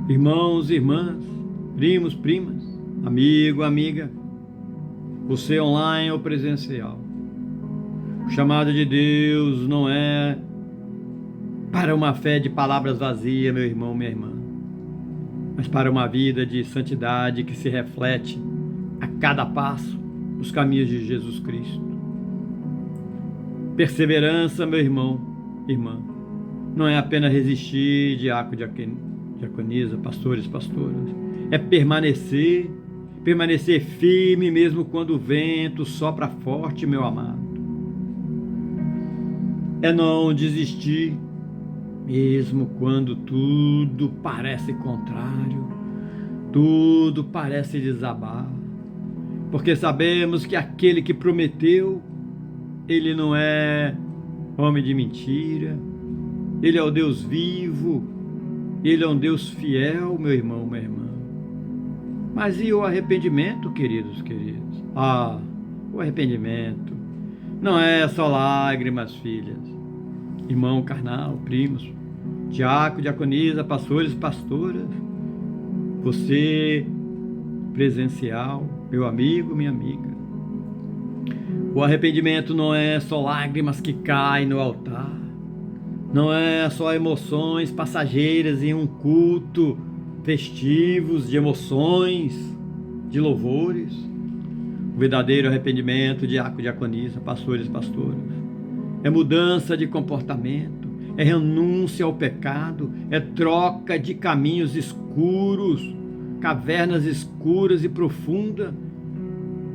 irmãos, irmãs, primos, primas, amigo, amiga, você online ou presencial. O chamado de Deus não é para uma fé de palavras vazias, meu irmão, minha irmã, mas para uma vida de santidade que se reflete a cada passo, nos caminhos de Jesus Cristo. Perseverança, meu irmão, irmã, não é apenas resistir, diácono, diaconisa, pastores, pastoras, é permanecer firme mesmo quando o vento sopra forte, meu amado. É não desistir mesmo quando tudo parece contrário, tudo parece desabar, porque sabemos que aquele que prometeu, ele não é homem de mentira, ele é o Deus vivo, ele é um Deus fiel, meu irmão, minha irmã. Mas e o arrependimento, queridos? O arrependimento não é só lágrimas, filhas, irmão carnal, primos, diácono, diaconisa, pastores, pastoras, você presencial, meu amigo, minha amiga. O arrependimento não é só lágrimas que caem no altar, não é só emoções passageiras em um culto festivos de emoções, de louvores. O verdadeiro arrependimento, diácono, diaconisa, pastores, pastoras, é mudança de comportamento, é renúncia ao pecado, é troca de caminhos escuros, cavernas escuras e profundas,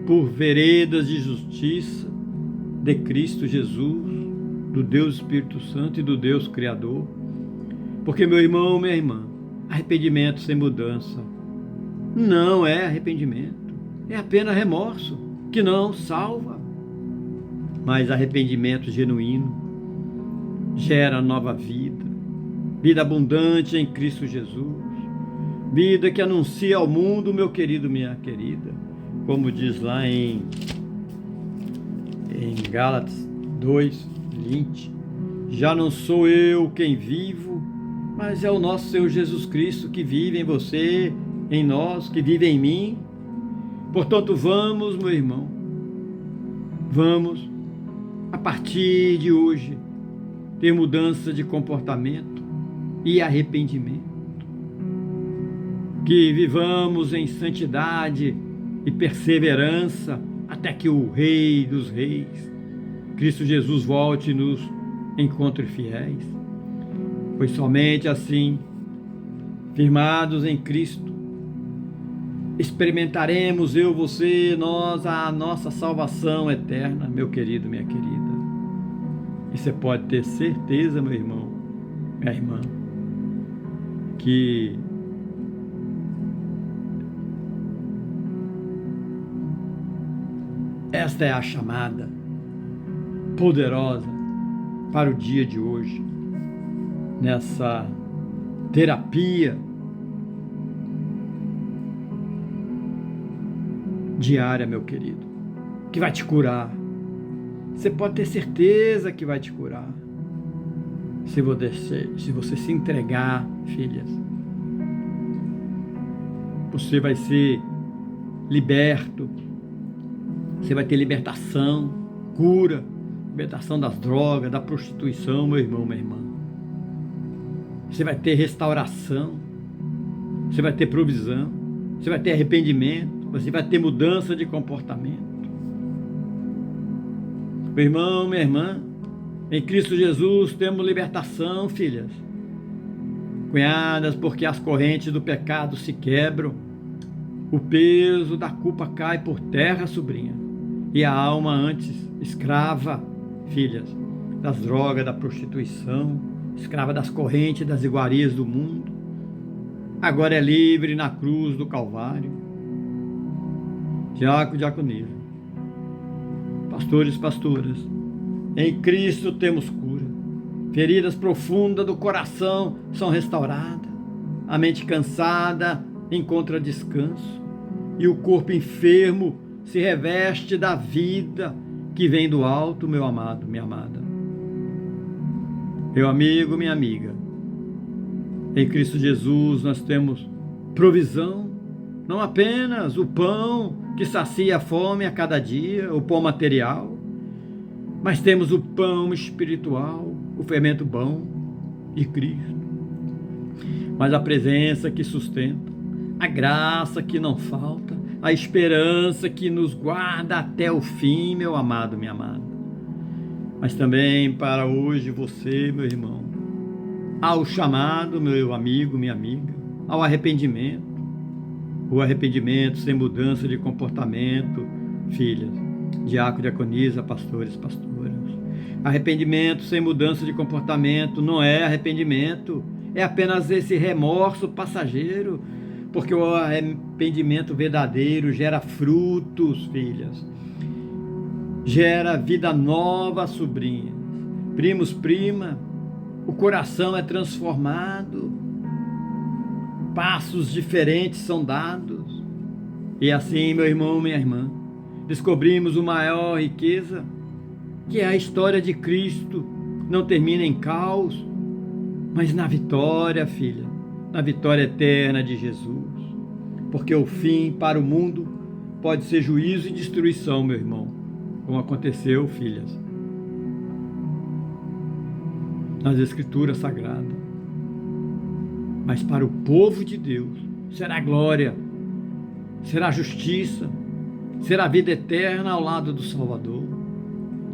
por veredas de justiça de Cristo Jesus, do Deus Espírito Santo e do Deus Criador. Porque, meu irmão, minha irmã, arrependimento sem mudança não é arrependimento, é apenas remorso, que não salva. Mas arrependimento genuíno gera nova vida, vida abundante em Cristo Jesus, vida que anuncia ao mundo, meu querido, minha querida, como diz lá em Gálatas 2:20, já não sou eu quem vivo, mas é o nosso Senhor Jesus Cristo que vive em você, em nós, que vive em mim. Portanto, vamos, meu irmão, vamos, a partir de hoje, ter mudança de comportamento e arrependimento. Que vivamos em santidade e perseverança até que o Rei dos Reis, Cristo Jesus, volte e nos encontre fiéis. Pois somente assim, firmados em Cristo, experimentaremos, eu, você, nós, a nossa salvação eterna, meu querido, minha querida. E você pode ter certeza, meu irmão, minha irmã, que esta é a chamada poderosa para o dia de hoje, nessa terapia diária, meu querido, que vai te curar. Você pode ter certeza que vai te curar, se você se entregar, filhas. Você vai ser liberto, você vai ter libertação, cura, libertação das drogas, da prostituição, meu irmão, minha irmã. Você vai ter restauração, você vai ter provisão, você vai ter arrependimento, você vai ter mudança de comportamento. Meu irmão, minha irmã, em Cristo Jesus temos libertação, filhas. Cunhadas, porque as correntes do pecado se quebram, o peso da culpa cai por terra, sobrinha, e a alma antes escrava, filhas, das drogas, da prostituição, escrava das correntes, das iguarias do mundo, agora é livre na cruz do Calvário. Diácono, diaconisa, pastores, pastoras, em Cristo temos cura, feridas profundas do coração são restauradas, a mente cansada encontra descanso, e o corpo enfermo se reveste da vida que vem do alto, meu amado, minha amada. Meu amigo, minha amiga, em Cristo Jesus nós temos provisão, não apenas o pão que sacia a fome a cada dia, o pão material, mas temos o pão espiritual, o fermento bom de Cristo, mas a presença que sustenta, a graça que não falta, a esperança que nos guarda até o fim, meu amado, minha amada. Mas também para hoje você, meu irmão, ao chamado, meu amigo, minha amiga, ao arrependimento. O arrependimento sem mudança de comportamento, filhas, diácono, diaconisa, pastores, pastoras. Arrependimento sem mudança de comportamento não é arrependimento, é apenas esse remorso passageiro, porque o arrependimento verdadeiro gera frutos, filhas, gera vida nova, sobrinhas, primos, prima, o coração é transformado, passos diferentes são dados, e assim, meu irmão, minha irmã, descobrimos a maior riqueza, que é a história de Cristo, não termina em caos, mas na vitória, filha, na vitória eterna de Jesus, porque o fim para o mundo pode ser juízo e destruição, meu irmão, como aconteceu, filhas, nas Escrituras Sagradas. Mas para o povo de Deus será glória, será justiça, será vida eterna ao lado do Salvador.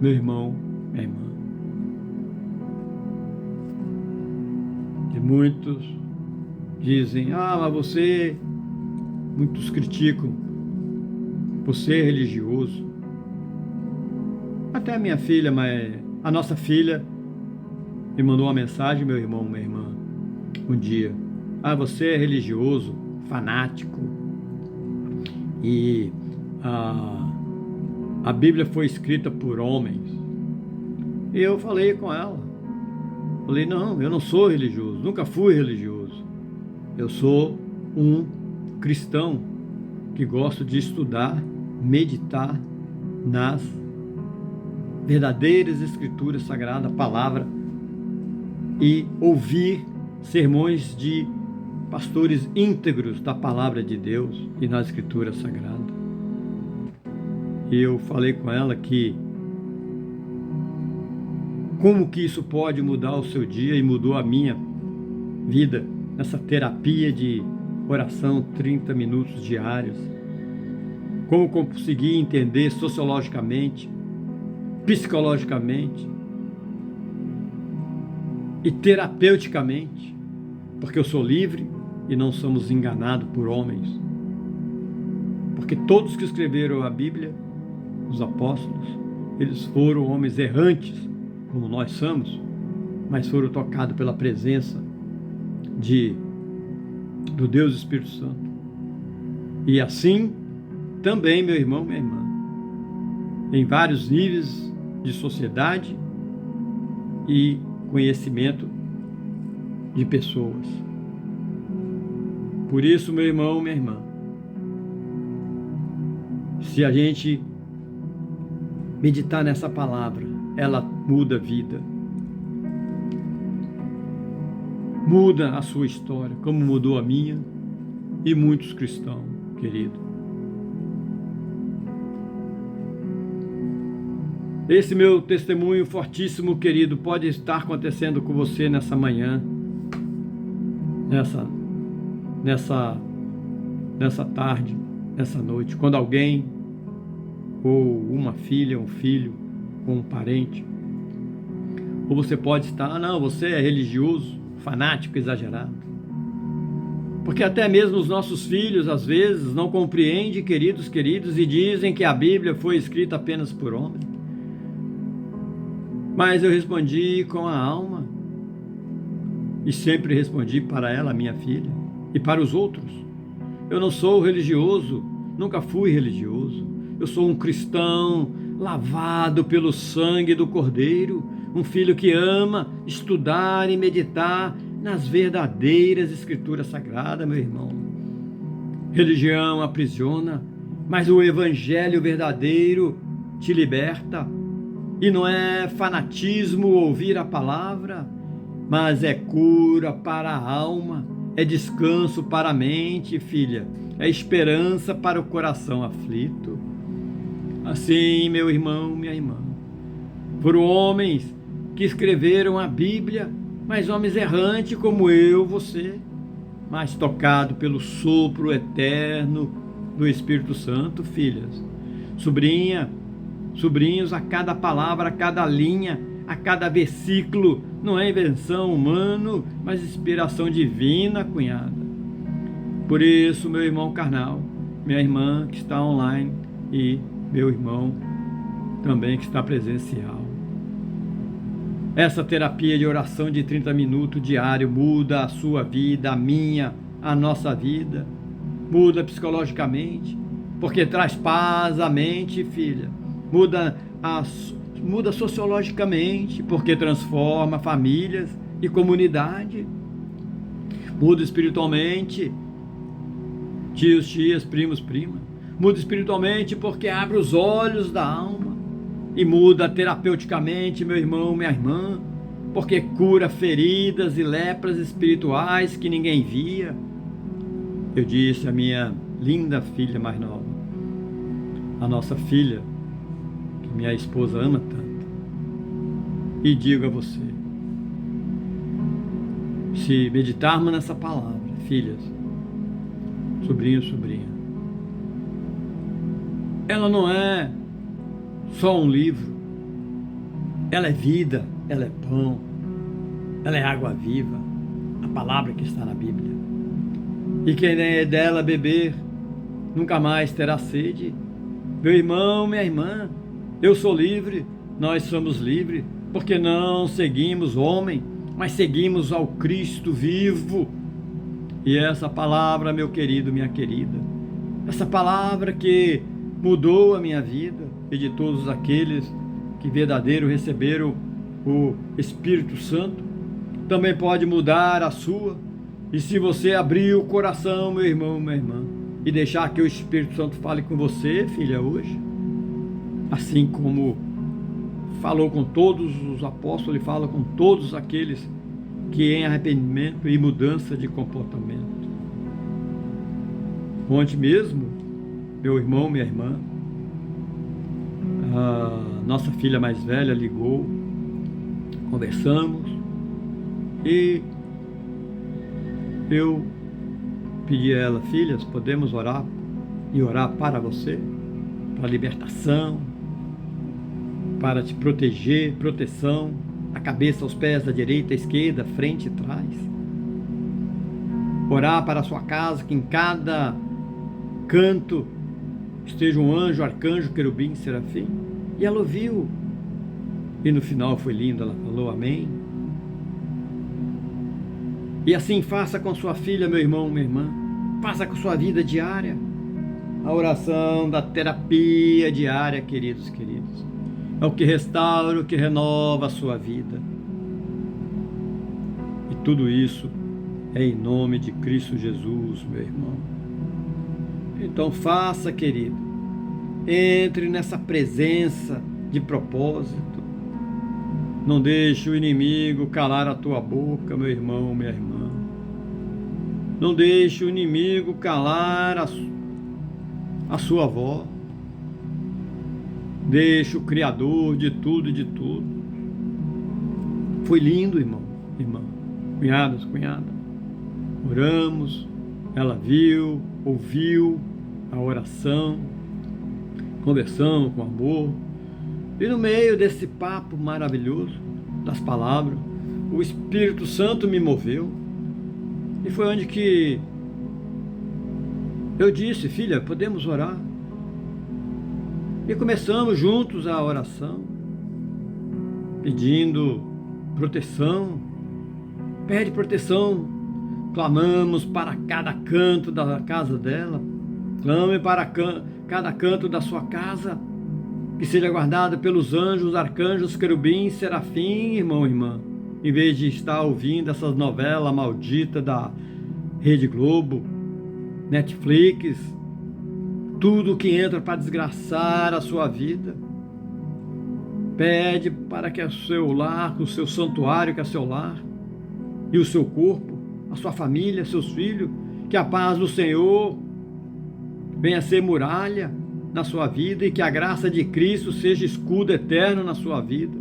Meu irmão, minha irmã. E muitos dizem, mas você, muitos criticam, você é religioso. Até a minha filha, mas a nossa filha me mandou uma mensagem, meu irmão, minha irmã, um dia. Você é religioso, fanático, e a Bíblia foi escrita por homens. E eu falei com ela, não, eu não sou religioso, nunca fui religioso. Eu sou um cristão que gosto de estudar, meditar nas verdadeiras Escrituras Sagradas, a palavra, e ouvir sermões de pastores íntegros da palavra de Deus e na Escritura Sagrada. E eu falei com ela que como que isso pode mudar o seu dia, e mudou a minha vida nessa terapia de oração 30 minutos diários. Como conseguir entender sociologicamente, psicologicamente e terapeuticamente, porque eu sou livre e não somos enganados por homens. Porque todos que escreveram a Bíblia, os apóstolos, eles foram homens errantes, como nós somos, mas foram tocados pela presença do Deus Espírito Santo. E assim, também, meu irmão, minha irmã, em vários níveis de sociedade e conhecimento de pessoas. Por isso, meu irmão, minha irmã, se a gente meditar nessa palavra, ela muda a vida, muda a sua história, como mudou a minha e muitos cristãos, querido. Esse meu testemunho fortíssimo, querido, pode estar acontecendo com você nessa manhã, nessa tarde, nessa noite, quando alguém, ou uma filha, um filho, ou um parente, ou você pode estar, não, você é religioso, fanático, exagerado. Porque até mesmo os nossos filhos, às vezes, não compreendem, queridos, e dizem que a Bíblia foi escrita apenas por homens. Mas eu respondi com a alma, e sempre respondi para ela, minha filha, e para os outros. Eu não sou religioso, nunca fui religioso. Eu sou um cristão lavado pelo sangue do Cordeiro, um filho que ama estudar e meditar nas verdadeiras Escrituras Sagradas, meu irmão. Religião aprisiona, mas o Evangelho verdadeiro te liberta. E não é fanatismo ouvir a palavra, mas é cura para a alma, é descanso para a mente, filha, é esperança para o coração aflito. Assim, meu irmão, minha irmã, foram homens que escreveram a Bíblia, mas homens errantes como eu, você, mas tocado pelo sopro eterno do Espírito Santo, filhas. Sobrinhos, a cada palavra, a cada linha, a cada versículo, não é invenção humana, mas inspiração divina, cunhada. Por isso, meu irmão carnal, minha irmã que está online e meu irmão também que está presencial. Essa terapia de oração de 30 minutos diário muda a sua vida, a minha, a nossa vida. Muda psicologicamente, porque traz paz à mente, filha. Muda sociologicamente, porque transforma famílias e comunidade. Muda espiritualmente, tios, tias, primos, primas. Muda espiritualmente porque abre os olhos da alma. E muda terapeuticamente, meu irmão, minha irmã, porque cura feridas e lepras espirituais que ninguém via. Eu disse à minha linda filha mais nova, a nossa filha, que minha esposa ama tanto, e digo a você, se meditarmos nessa palavra, filhas, sobrinho, sobrinha, ela não é só um livro, ela é vida, ela é pão, ela é água viva, a palavra que está na Bíblia. E quem é dela beber, nunca mais terá sede. Meu irmão, minha irmã, eu sou livre, nós somos livres, porque não seguimos homem, mas seguimos ao Cristo vivo. E essa palavra, meu querido, minha querida, essa palavra que mudou a minha vida e de todos aqueles que verdadeiro receberam o Espírito Santo, também pode mudar a sua. E se você abrir o coração, meu irmão, minha irmã, e deixar que o Espírito Santo fale com você, filha, hoje, assim como falou com todos os apóstolos, ele fala com todos aqueles que em arrependimento e mudança de comportamento. Ontem mesmo, meu irmão, minha irmã, a nossa filha mais velha ligou, conversamos e eu pedi a ela, filhas, podemos orar e orar para você, para libertação, para te proteger, proteção, a cabeça aos pés, da direita, à esquerda, frente e trás. Orar para a sua casa, que em cada canto esteja um anjo, arcanjo, querubim, serafim. E ela ouviu. E no final foi lindo, ela falou amém. E assim faça com sua filha, meu irmão, minha irmã. Faça com sua vida diária. A oração da terapia diária, queridos, queridos. É o que restaura, o que renova a sua vida. E tudo isso é em nome de Cristo Jesus, meu irmão. Então faça, querido. Entre nessa presença de propósito. Não deixe o inimigo calar a tua boca, meu irmão, minha irmã. Não deixe o inimigo calar a sua voz. Deixe o Criador de tudo e de tudo. Foi lindo, irmão, irmã, cunhadas, cunhada. Oramos, ela viu, ouviu a oração, conversamos com amor. E no meio desse papo maravilhoso, das palavras, o Espírito Santo me moveu. E foi onde que eu disse, filha, podemos orar? E começamos juntos a oração, pedindo proteção. Pede proteção. Clamamos para cada canto da casa dela. Clame para cada canto da sua casa, que seja guardada pelos anjos, arcanjos, querubins, serafim, irmão e irmã, em vez de estar ouvindo essas novelas malditas da Rede Globo, Netflix, tudo que entra para desgraçar a sua vida. Pede para que o seu lar, o seu santuário, que é seu lar, e o seu corpo, a sua família, seus filhos, que a paz do Senhor venha ser muralha na sua vida e que a graça de Cristo seja escudo eterno na sua vida.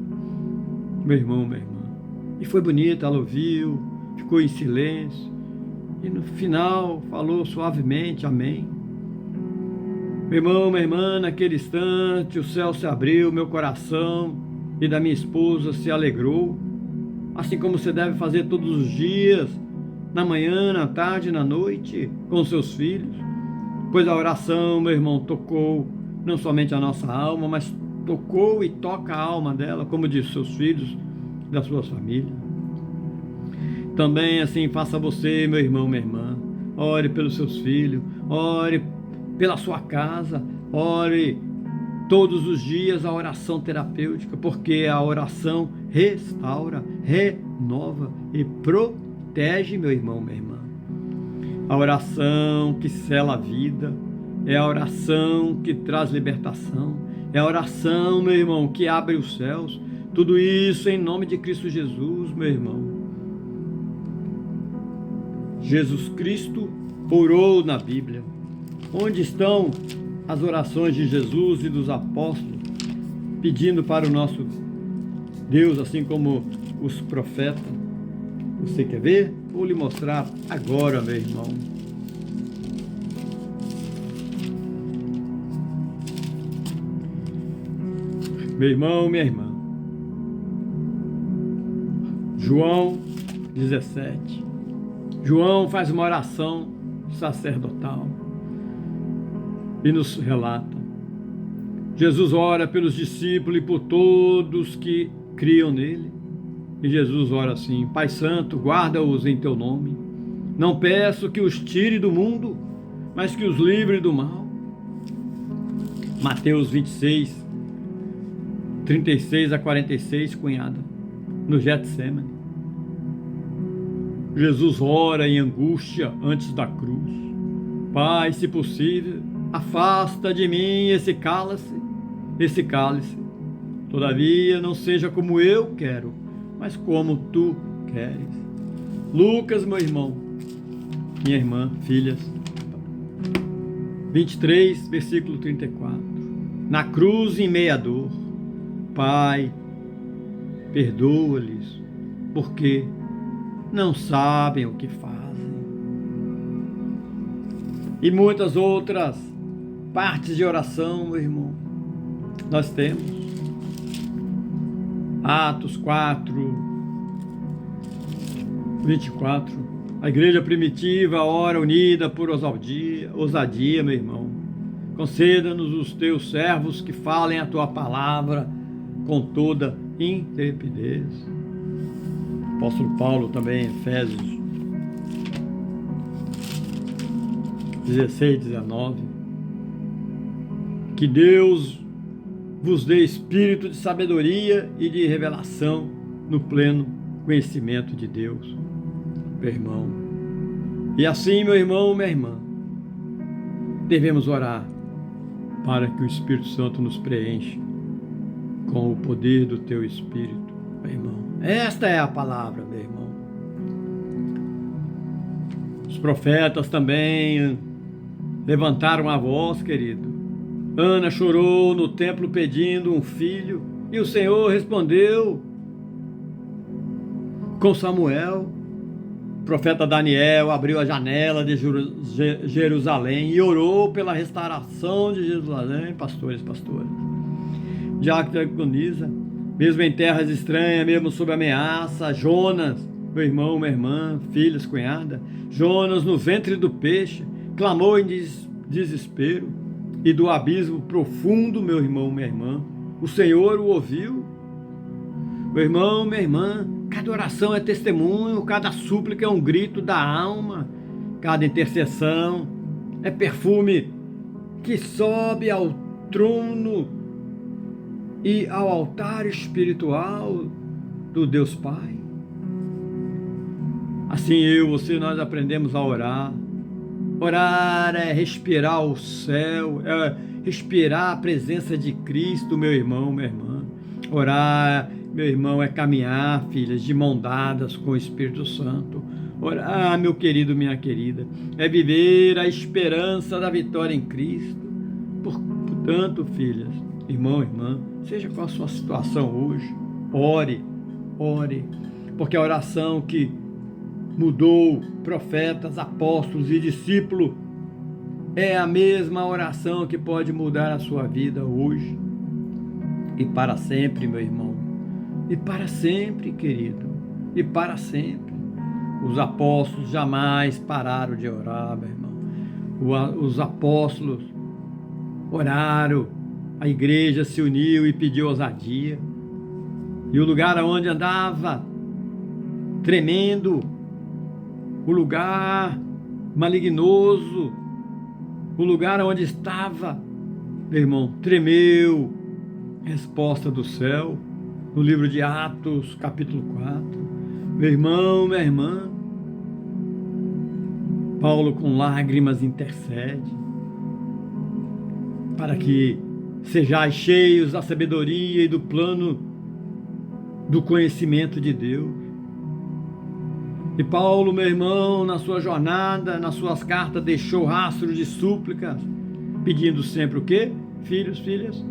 Meu irmão, minha irmã. E foi bonito, ela ouviu, ficou em silêncio e no final falou suavemente amém. Meu irmão, minha irmã, naquele instante o céu se abriu, meu coração e da minha esposa se alegrou, assim como você deve fazer todos os dias, na manhã, na tarde, na noite, com seus filhos, pois a oração, meu irmão, tocou não somente a nossa alma, mas tocou e toca a alma dela, como diz seus filhos, da sua família. Também assim faça você, meu irmão, minha irmã, ore pelos seus filhos, ore pela sua casa, ore todos os dias a oração terapêutica, porque a oração restaura, renova e protege, meu irmão, minha irmã. A oração que sela a vida, é a oração que traz libertação, é a oração, meu irmão, que abre os céus. Tudo isso em nome de Cristo Jesus, meu irmão. Jesus Cristo orou na Bíblia. Onde estão as orações de Jesus e dos apóstolos, pedindo para o nosso Deus, assim como os profetas? Você quer ver? Vou lhe mostrar agora, meu irmão. Meu irmão, minha irmã. João 17. João faz uma oração sacerdotal e nos relata: Jesus ora pelos discípulos e por todos que criam nele. E Jesus ora assim: Pai Santo, guarda-os em teu nome. Não peço que os tire do mundo, mas que os livre do mal. Mateus 26, 36 a 46, cunhada, no Getsemane. Jesus ora em angústia antes da cruz: Pai, se possível, afasta de mim esse cálice. Todavia, não seja como eu quero, mas como tu queres. Lucas, meu irmão, minha irmã, filhas, 23, versículo 34. Na cruz, em meia dor, Pai, perdoa-lhes, porque não sabem o que fazem. E muitas outras partes de oração, meu irmão, nós temos. Atos 4, 24. A igreja primitiva ora unida por ousadia, meu irmão. Conceda-nos os teus servos que falem a tua palavra com toda intrepidez. Apóstolo Paulo também, Efésios 16, 19. Que Deus vos dê espírito de sabedoria e de revelação no pleno conhecimento de Deus, meu irmão. E assim, meu irmão, minha irmã, devemos orar para que o Espírito Santo nos preencha com o poder do teu Espírito, meu irmão. Esta é a palavra, meu irmão. Os profetas também levantaram a voz, querido. Ana chorou no templo pedindo um filho, e o Senhor respondeu com Samuel. O profeta Daniel abriu a janela de Jerusalém e orou pela restauração de Jerusalém. Pastoras. Diácono agoniza, mesmo em terras estranhas, mesmo sob ameaça. Jonas, meu irmão, minha irmã, filhas, cunhada, Jonas no ventre do peixe, clamou em desespero, e do abismo profundo, meu irmão, minha irmã, o Senhor o ouviu. Meu irmão, minha irmã, cada oração é testemunho, cada súplica é um grito da alma, cada intercessão é perfume que sobe ao trono e ao altar espiritual do Deus Pai. Assim você, nós aprendemos a orar. Orar é respirar o céu, é respirar a presença de Cristo, meu irmão, minha irmã. Orar, meu irmão, é caminhar, filhas, de mão dadas com o Espírito Santo. Orar, meu querido, minha querida, é viver a esperança da vitória em Cristo. Portanto, filhas, irmão, irmã, seja qual a sua situação hoje, ore, porque a oração que mudou profetas, apóstolos e discípulos É a mesma oração que pode mudar a sua vida hoje e para sempre, meu irmão. E para sempre, querido. E para sempre. Os apóstolos jamais pararam de orar, meu irmão. Os apóstolos oraram, a igreja se uniu e pediu ousadia. E o lugar onde andava, tremendo, o lugar malignoso, o lugar onde estava, meu irmão, tremeu. Resposta do céu, no livro de Atos, capítulo 4. Meu irmão, minha irmã, Paulo com lágrimas intercede para que sejais cheios da sabedoria e do plano do conhecimento de Deus. E Paulo, meu irmão, na sua jornada, nas suas cartas, deixou rastros de súplicas, pedindo sempre o quê? Filhos, filhas,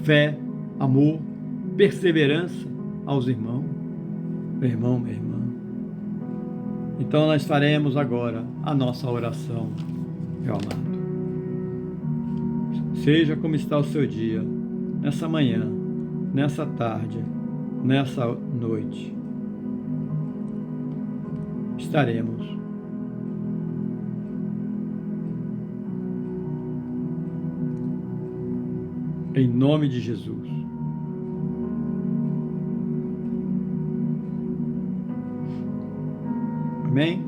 fé, amor, perseverança aos irmãos. Meu irmão, minha irmã. Então nós faremos agora a nossa oração, meu amado. Seja como está o seu dia, nessa manhã, nessa tarde, nessa noite. Estaremos em nome de Jesus. Amém?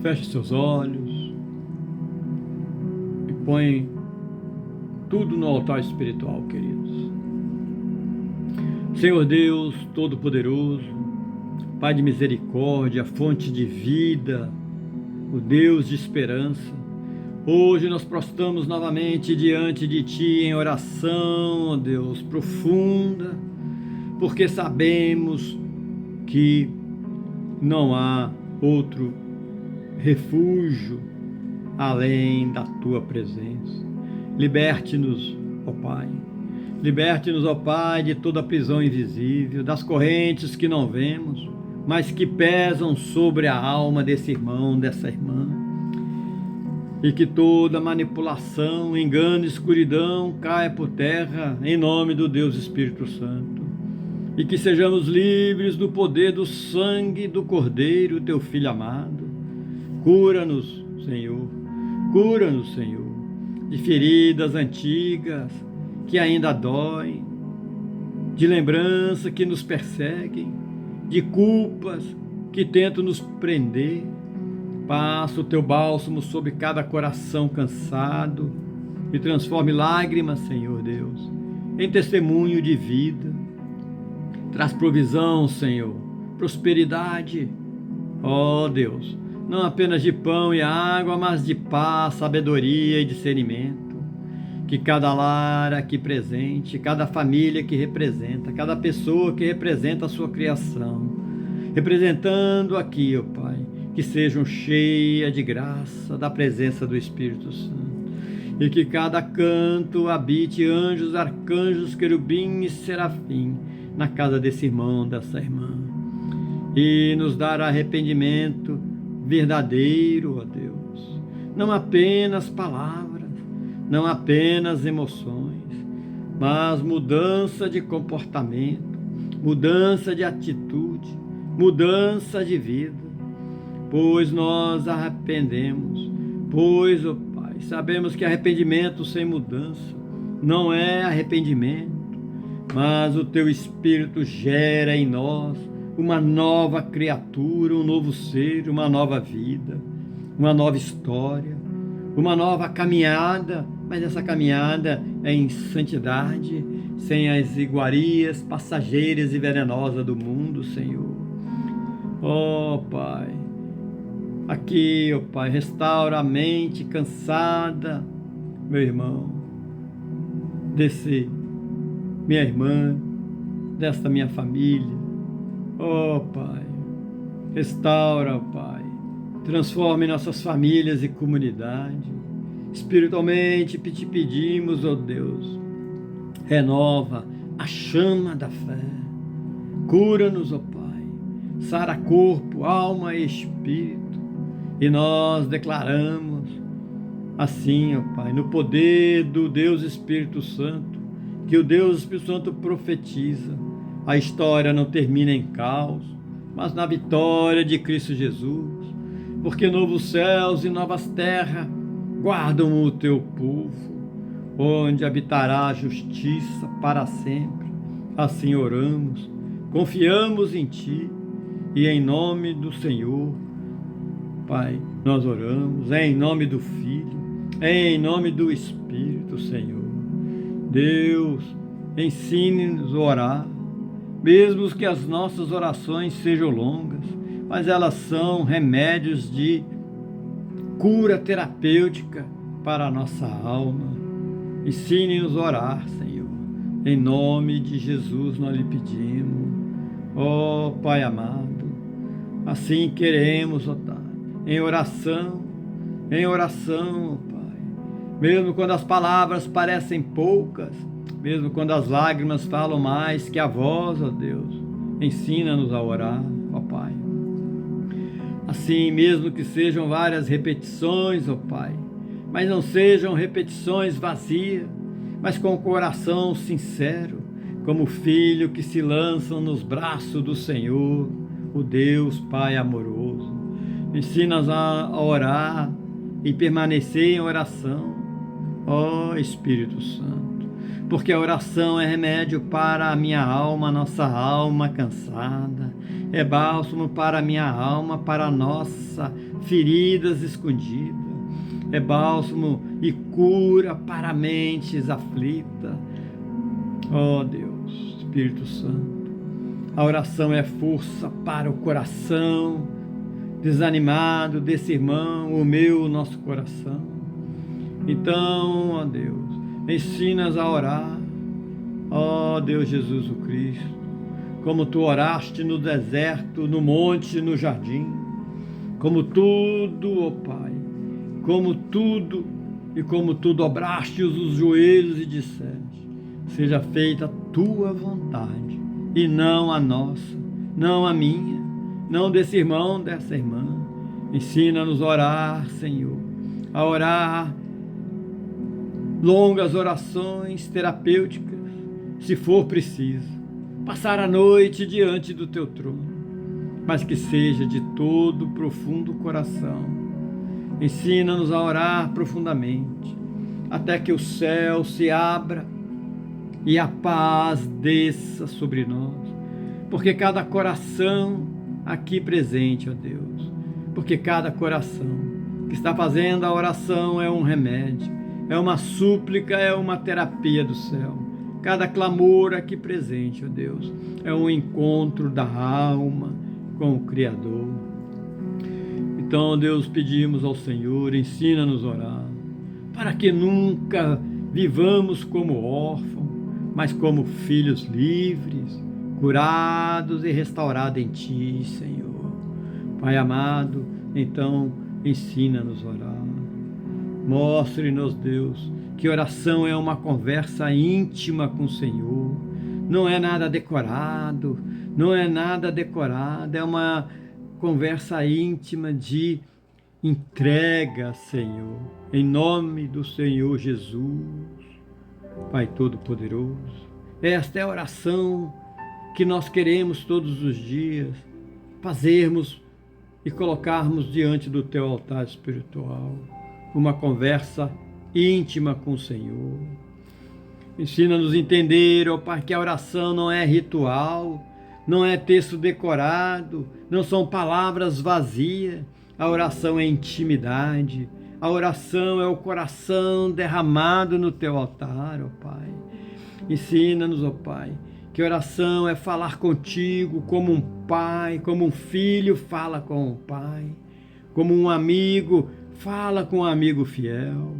Feche seus olhos e põe tudo no altar espiritual, queridos. Senhor Deus Todo-Poderoso, Pai de misericórdia, fonte de vida, o Deus de esperança, hoje nós prostramos novamente diante de Ti em oração, ó Deus, profunda, porque sabemos que não há outro refúgio além da Tua presença. Liberte-nos, ó Pai. Liberte-nos, ó Pai, de toda prisão invisível, das correntes que não vemos, mas que pesam sobre a alma desse irmão, dessa irmã. E que toda manipulação, engano, escuridão caia por terra, em nome do Deus Espírito Santo. E que sejamos livres do poder do sangue do Cordeiro, Teu Filho amado. Cura-nos, Senhor. Cura-nos, Senhor, de feridas antigas que ainda doem, de lembranças que nos perseguem, de culpas que tentam nos prender. Passa o Teu bálsamo sobre cada coração cansado e transforme lágrimas, Senhor Deus, em testemunho de vida. Traz provisão, Senhor, prosperidade, ó Deus, não apenas de pão e água, mas de paz, sabedoria e discernimento. Que cada lar aqui presente, cada família que representa, cada pessoa que representa a sua criação, representando aqui, ó Pai, que sejam cheias de graça, da presença do Espírito Santo. E que cada canto habite anjos, arcanjos, querubins e serafim na casa desse irmão, dessa irmã. E nos dar arrependimento verdadeiro, ó Deus. Não apenas palavras, não apenas emoções, mas mudança de comportamento, mudança de atitude, mudança de vida. Pois nós arrependemos, pois, ó Pai, sabemos que arrependimento sem mudança não é arrependimento, mas o Teu Espírito gera em nós uma nova criatura, um novo ser, uma nova vida, uma nova história, uma nova caminhada, mas essa caminhada é em santidade, sem as iguarias passageiras e venenosas do mundo, Senhor. Ó Pai, aqui, ó Pai, restaura a mente cansada, meu irmão, minha irmã, desta minha família. Ó Pai, restaura, ó Pai, transforme nossas famílias e comunidade. Espiritualmente te pedimos, ó Deus, renova a chama da fé. Cura-nos, ó Pai. sara corpo, alma e espírito. E nós declaramos assim, ó Pai, no poder do Deus Espírito Santo, que o Deus Espírito Santo profetiza. A história não termina em caos, mas na vitória de Cristo Jesus, porque novos céus e novas terras guardam o teu povo, onde habitará a justiça para sempre. Assim oramos, confiamos em Ti e em nome do Senhor, Pai, nós oramos, em nome do Filho, em nome do Espírito, Senhor. Deus, ensine-nos a orar, mesmo que as nossas orações sejam longas, mas elas são remédios de cura terapêutica para a nossa alma. Ensine-nos a orar, Senhor. Em nome de Jesus nós lhe pedimos. Ó Pai amado, assim queremos, ó Pai, em oração, ó Pai. Mesmo quando as palavras parecem poucas, mesmo quando as lágrimas falam mais que a voz, ó Deus, ensina-nos a orar, ó Pai. Assim, mesmo que sejam várias repetições, ó Pai, mas não sejam repetições vazias, mas com o coração sincero, como filho que se lançam nos braços do Senhor, o Deus Pai amoroso. Ensina-nos a orar e permanecer em oração, ó Espírito Santo, porque a oração é remédio para a minha alma, nossa alma cansada, é bálsamo para a minha alma, para a nossa feridas escondidas, é bálsamo e cura para mentes aflitas. Ó Deus, Espírito Santo, a oração é força para o coração desanimado desse irmão, o nosso coração. Então, ó Deus, ensina-nos a orar, ó Deus Jesus o Cristo, como Tu oraste no deserto, no monte, no jardim, como tudo, ó Pai, como tudo, e como Tu dobraste os joelhos e disseste: seja feita a Tua vontade, e não a nossa, não a minha, não desse irmão, dessa irmã. Ensina-nos a orar, Senhor, a orar longas orações terapêuticas, se for preciso, passar a noite diante do Teu trono, mas que seja de todo profundo coração. Ensina-nos a orar profundamente, até que o céu se abra e a paz desça sobre nós, porque cada coração aqui presente, ó Deus, porque cada coração que está fazendo a oração é um remédio, é uma súplica, é uma terapia do céu. Cada clamor aqui presente, ó Deus, é um encontro da alma com o Criador. Então, Deus, pedimos ao Senhor, ensina-nos a orar, para que nunca vivamos como órfãos, mas como filhos livres, curados e restaurados em Ti, Senhor. Pai amado, então, ensina-nos a orar. Mostre-nos, Deus, que oração é uma conversa íntima com o Senhor. Não é nada decorado, é uma conversa íntima de entrega, Senhor, em nome do Senhor Jesus, Pai Todo-Poderoso. Esta é a oração que nós queremos todos os dias fazermos e colocarmos diante do Teu altar espiritual, uma conversa íntima com o Senhor. Ensina-nos a entender, ó Pai, que a oração não é ritual, não é texto decorado, não são palavras vazias. A oração é intimidade, a oração é o coração derramado no Teu altar, ó Pai. Ensina-nos, ó Pai, que oração é falar contigo como um pai, como um filho fala com o pai, como um amigo fala com um amigo fiel.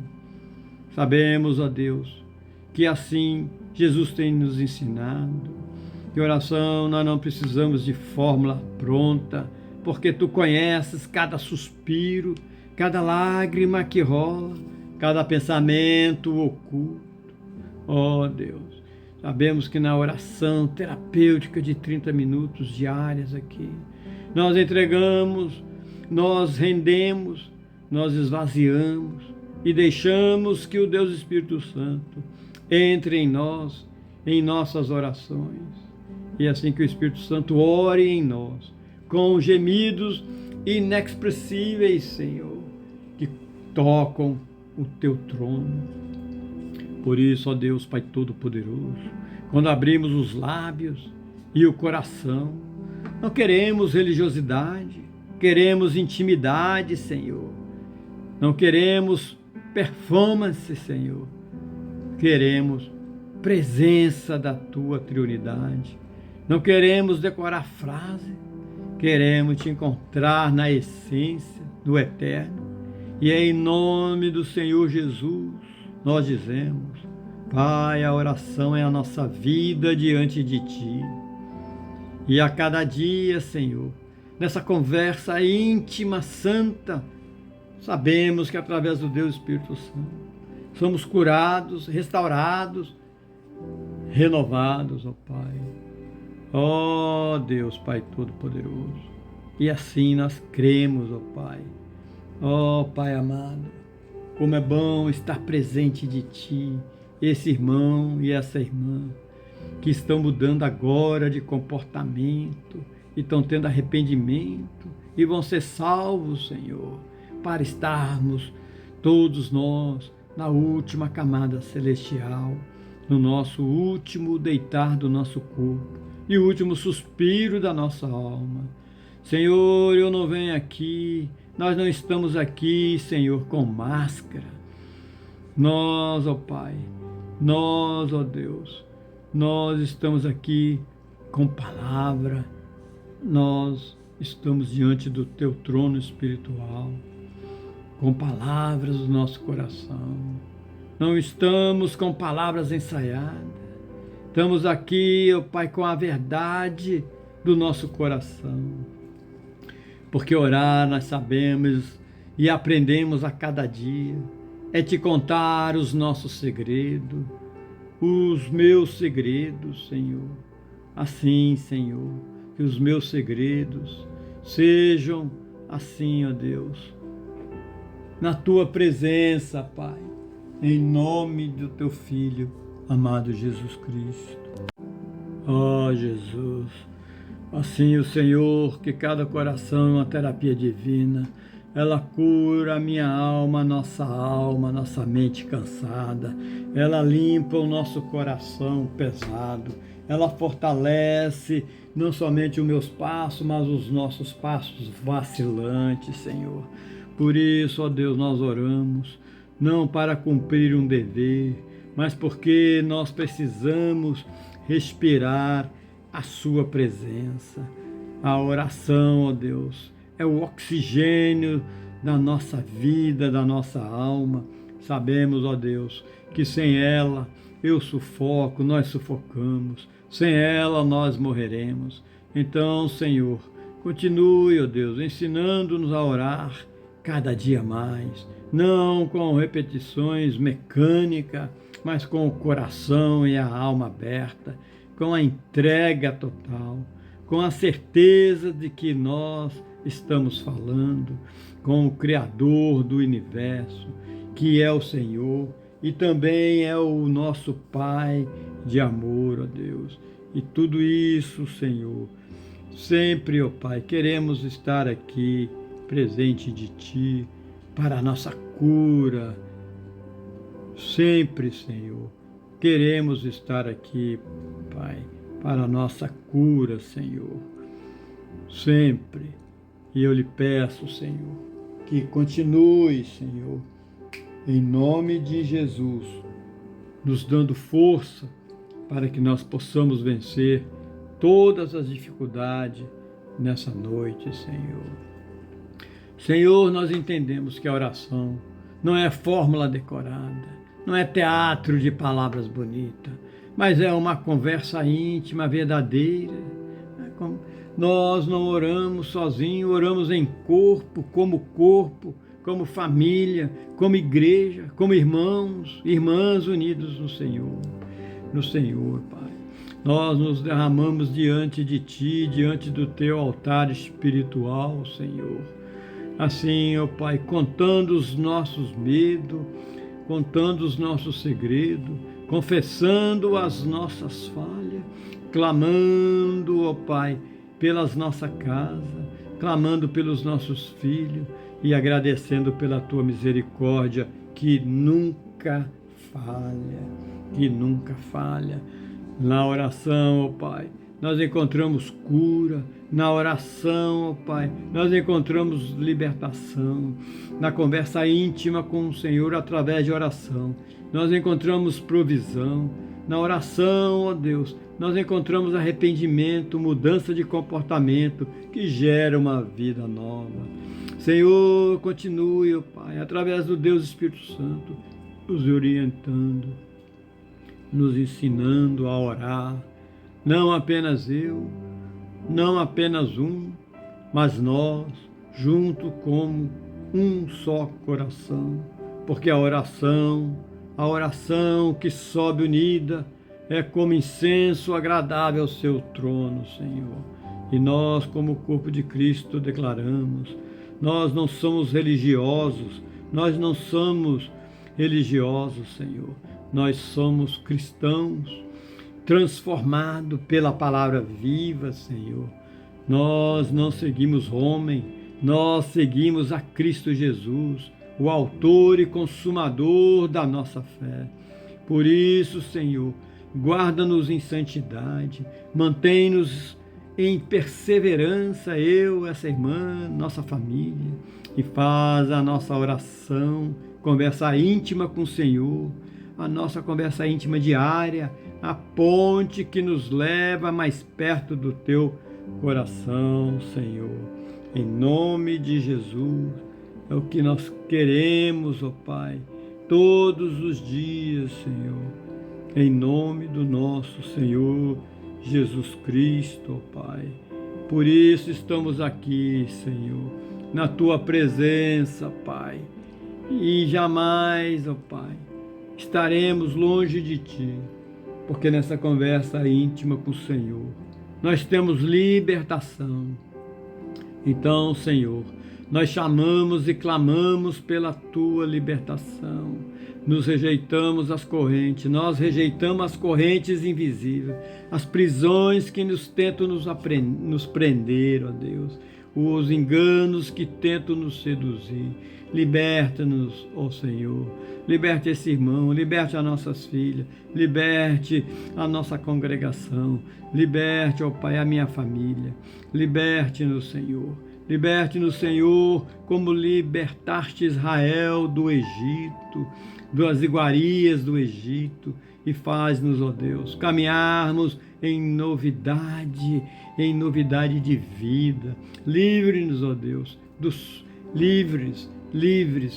Sabemos, ó Deus, que assim Jesus tem nos ensinado. Que oração nós não precisamos de fórmula pronta, porque Tu conheces cada suspiro, cada lágrima que rola, cada pensamento oculto. Ó Deus, sabemos que na oração terapêutica de 30 minutos diárias aqui, nós entregamos, nós rendemos, nós esvaziamos e deixamos que o Deus Espírito Santo entre em nós, em nossas orações. E assim que o Espírito Santo ore em nós, com gemidos inexpressíveis, Senhor, que tocam o teu trono. Por isso, ó Deus, Pai Todo-Poderoso, quando abrimos os lábios e o coração, não queremos religiosidade, queremos intimidade, Senhor. Não queremos performance, Senhor. Queremos presença da Tua Trindade. Não queremos decorar frase, queremos Te encontrar na essência do Eterno. E é em nome do Senhor Jesus, nós dizemos, Pai, a oração é a nossa vida diante de Ti. E a cada dia, Senhor, nessa conversa íntima, santa, sabemos que através do Deus Espírito Santo, somos curados, restaurados, renovados, ó Pai. Ó Deus, Pai Todo-Poderoso. E assim nós cremos, ó Pai. Ó Pai amado, como é bom estar presente de Ti, esse irmão e essa irmã, que estão mudando agora de comportamento, e estão tendo arrependimento, e vão ser salvos, Senhor, para estarmos todos nós na última camada celestial, no nosso último deitar do nosso corpo e o último suspiro da nossa alma. Senhor, eu não venho aqui, nós não estamos aqui, Senhor, com máscara. Nós, ó Pai, nós, ó Deus, nós estamos aqui com palavra, nós estamos diante do Teu trono espiritual, com palavras do nosso coração. Não estamos com palavras ensaiadas. Estamos aqui, ó Pai, com a verdade do nosso coração. Porque orar nós sabemos e aprendemos a cada dia. É Te contar os nossos segredos, os meus segredos, Senhor. Assim, Senhor, que os meus segredos sejam assim, ó Deus, na Tua presença, Pai, em nome do Teu Filho, amado Jesus Cristo. Ó Jesus, assim o Senhor, que cada coração é uma terapia divina, ela cura a minha alma, nossa mente cansada, ela limpa o nosso coração pesado, ela fortalece não somente os meus passos, mas os nossos passos vacilantes, Senhor. Por isso, ó Deus, nós oramos, não para cumprir um dever, mas porque nós precisamos respirar a Sua presença. A oração, ó Deus, é o oxigênio da nossa vida, da nossa alma. Sabemos, ó Deus, que sem ela eu sufoco, nós sufocamos, sem ela nós morreremos. Então, Senhor, continue, ó Deus, ensinando-nos a orar cada dia mais, não com repetições mecânicas, mas com o coração e a alma aberta, com a entrega total, com a certeza de que nós estamos falando com o Criador do universo, que é o Senhor e também é o nosso Pai de amor, ó Deus. E tudo isso, Senhor, sempre, ó Pai, queremos estar aqui presente de Ti para a nossa cura. Sempre, Senhor, queremos estar aqui, Pai, para a nossa cura, Senhor. Sempre. E eu lhe peço, Senhor, que continue, Senhor, em nome de Jesus, nos dando força para que nós possamos vencer todas as dificuldades nessa noite, Senhor. Senhor, nós entendemos que a oração não é fórmula decorada, não é teatro de palavras bonitas, mas é uma conversa íntima, verdadeira. Nós não oramos sozinhos, oramos em corpo, como família, como igreja, como irmãos, irmãs unidos no Senhor, Pai. Nós nos derramamos diante de Ti, diante do Teu altar espiritual, Senhor. Assim, ó Pai, contando os nossos medos, contando os nossos segredos, confessando as nossas falhas, clamando, ó Pai, pelas nossa casa, clamando pelos nossos filhos e agradecendo pela Tua misericórdia que nunca falha, que nunca falha. Na oração, ó Pai, nós encontramos cura. Na oração, ó Pai, nós encontramos libertação. Na conversa íntima com o Senhor através de oração, nós encontramos provisão. Na oração, ó Deus, nós encontramos arrependimento, mudança de comportamento que gera uma vida nova. Senhor, continue, ó Pai, através do Deus Espírito Santo, nos orientando, nos ensinando a orar. Não apenas eu, não apenas um, mas nós, junto como um só coração. Porque a oração que sobe unida, é como incenso agradável ao seu trono, Senhor. E nós, como corpo de Cristo, declaramos, nós não somos religiosos, Senhor. Nós somos cristãos, transformados pela palavra viva, Senhor. Nós não seguimos homem, nós seguimos a Cristo Jesus, o autor e consumador da nossa fé. Por isso, Senhor, guarda-nos em santidade, mantém-nos em perseverança, eu, essa irmã, nossa família, e faz a nossa oração, conversa íntima com o Senhor, a nossa conversa íntima diária, a ponte que nos leva mais perto do Teu coração, Senhor. Em nome de Jesus, é o que nós queremos, ó Pai, todos os dias, Senhor. Em nome do nosso Senhor Jesus Cristo, ó Pai. Por isso estamos aqui, Senhor, na Tua presença, Pai. E jamais, ó Pai, estaremos longe de Ti, porque nessa conversa íntima com o Senhor, nós temos libertação. Então, Senhor, nós chamamos e clamamos pela Tua libertação. Nós rejeitamos as correntes invisíveis, as prisões que nos tentam nos prender, ó Deus, os enganos que tentam nos seduzir. Liberta-nos, ó Senhor, liberte esse irmão, liberte as nossas filhas, liberte a nossa congregação, liberte, ó Pai, a minha família, liberte-nos, Senhor. Liberte-nos, Senhor, como libertaste Israel do Egito, das iguarias do Egito, e faz-nos, ó Deus, caminharmos em novidade de vida. Livre-nos, ó Deus, livres,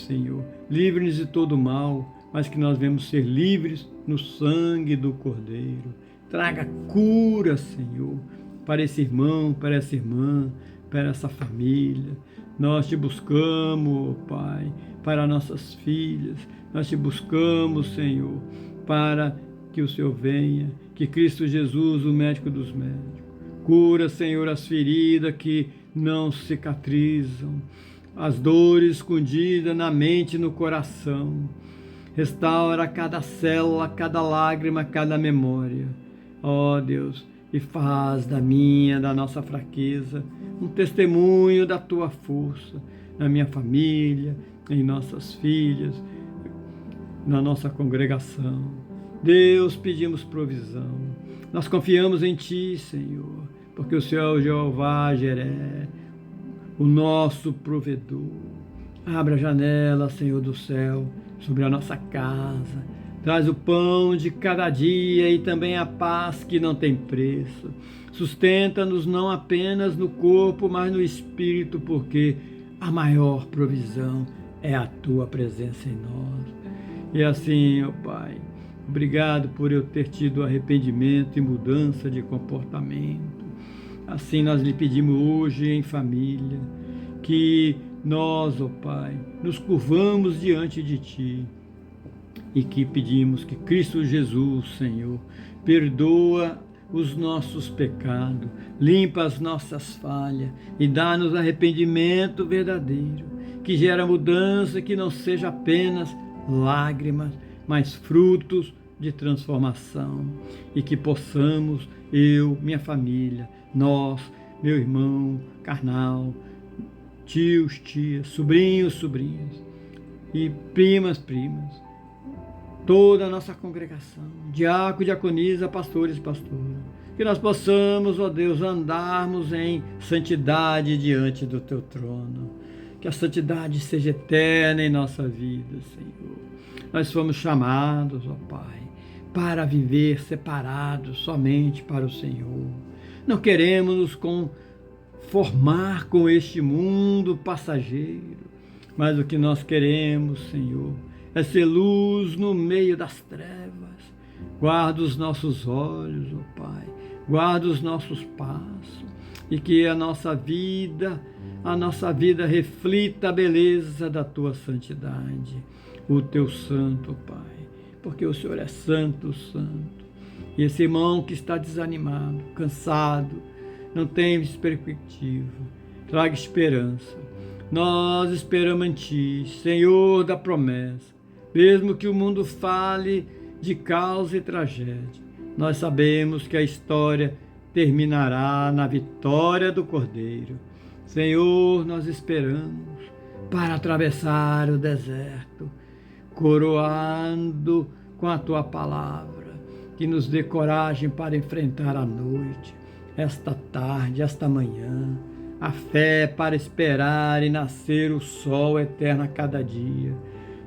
Senhor, livre-nos de todo mal, mas que nós venhamos ser livres no sangue do Cordeiro. Traga cura, Senhor, para esse irmão, para essa irmã, para essa família. Nós Te buscamos, Pai, para nossas filhas. Nós Te buscamos, Senhor, para que o Senhor venha, que Cristo Jesus, o médico dos médicos, cura, Senhor, as feridas que não cicatrizam, as dores escondidas na mente e no coração. Restaura cada célula, cada lágrima, cada memória. Ó Deus, e faz da nossa fraqueza, um testemunho da Tua força na minha família, em nossas filhas, na nossa congregação. Deus, pedimos provisão. Nós confiamos em Ti, Senhor, porque o Senhor é o Jeová Jireh, o nosso provedor. Abra a janela, Senhor do céu, sobre a nossa casa. Traz o pão de cada dia e também a paz que não tem preço. Sustenta-nos não apenas no corpo, mas no espírito, porque a maior provisão é a Tua presença em nós. E assim, ó Pai, obrigado por eu ter tido arrependimento e mudança de comportamento. Assim nós lhe pedimos hoje em família, que nós, ó Pai, nos curvamos diante de Ti e que pedimos que Cristo Jesus, Senhor, perdoa os nossos pecados, limpa as nossas falhas e dá-nos arrependimento verdadeiro, que gera mudança, que não seja apenas lágrimas, mas frutos de transformação, e que possamos, eu, minha família, nós, meu irmão carnal, tios, tias, sobrinhos, sobrinhas e primas, toda a nossa congregação, diácono, diaconisa, pastores e pastoras, que nós possamos, ó Deus, andarmos em santidade diante do Teu trono, que a santidade seja eterna em nossa vida, Senhor. Nós fomos chamados, ó Pai, para viver separados somente para o Senhor. Não queremos nos conformar com este mundo passageiro, mas o que nós queremos, Senhor, é ser luz no meio das trevas. Guarda os nossos olhos, ó Pai, guarda os nossos passos, e que a nossa vida reflita a beleza da Tua santidade, o Teu santo, Pai, porque o Senhor é santo, santo. E esse irmão que está desanimado, cansado, não tem perspectiva, traga esperança. Nós esperamos em Ti, Senhor da promessa. Mesmo que o mundo fale de caos e tragédia, nós sabemos que a história terminará na vitória do Cordeiro. Senhor, nós esperamos para atravessar o deserto, coroando com a Tua palavra, que nos dê coragem para enfrentar a noite, esta tarde, esta manhã, a fé para esperar e nascer o sol eterno a cada dia.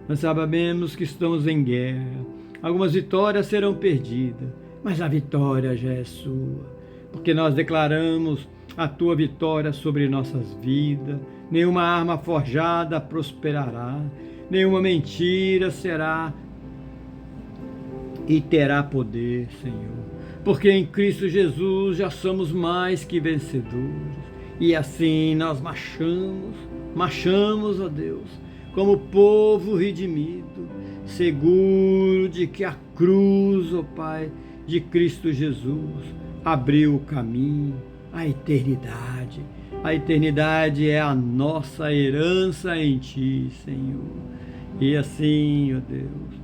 Nós sabemos que estamos em guerra, algumas vitórias serão perdidas, mas a vitória já é Sua, porque nós declaramos a Tua vitória sobre nossas vidas. Nenhuma arma forjada prosperará, nenhuma mentira será e terá poder, Senhor, porque em Cristo Jesus já somos mais que vencedores, e assim nós marchamos, ó Deus, como povo redimido, seguro de que a cruz, ó Pai, de Cristo Jesus abriu o caminho à eternidade. A eternidade é a nossa herança em Ti, Senhor. E assim, ó Deus,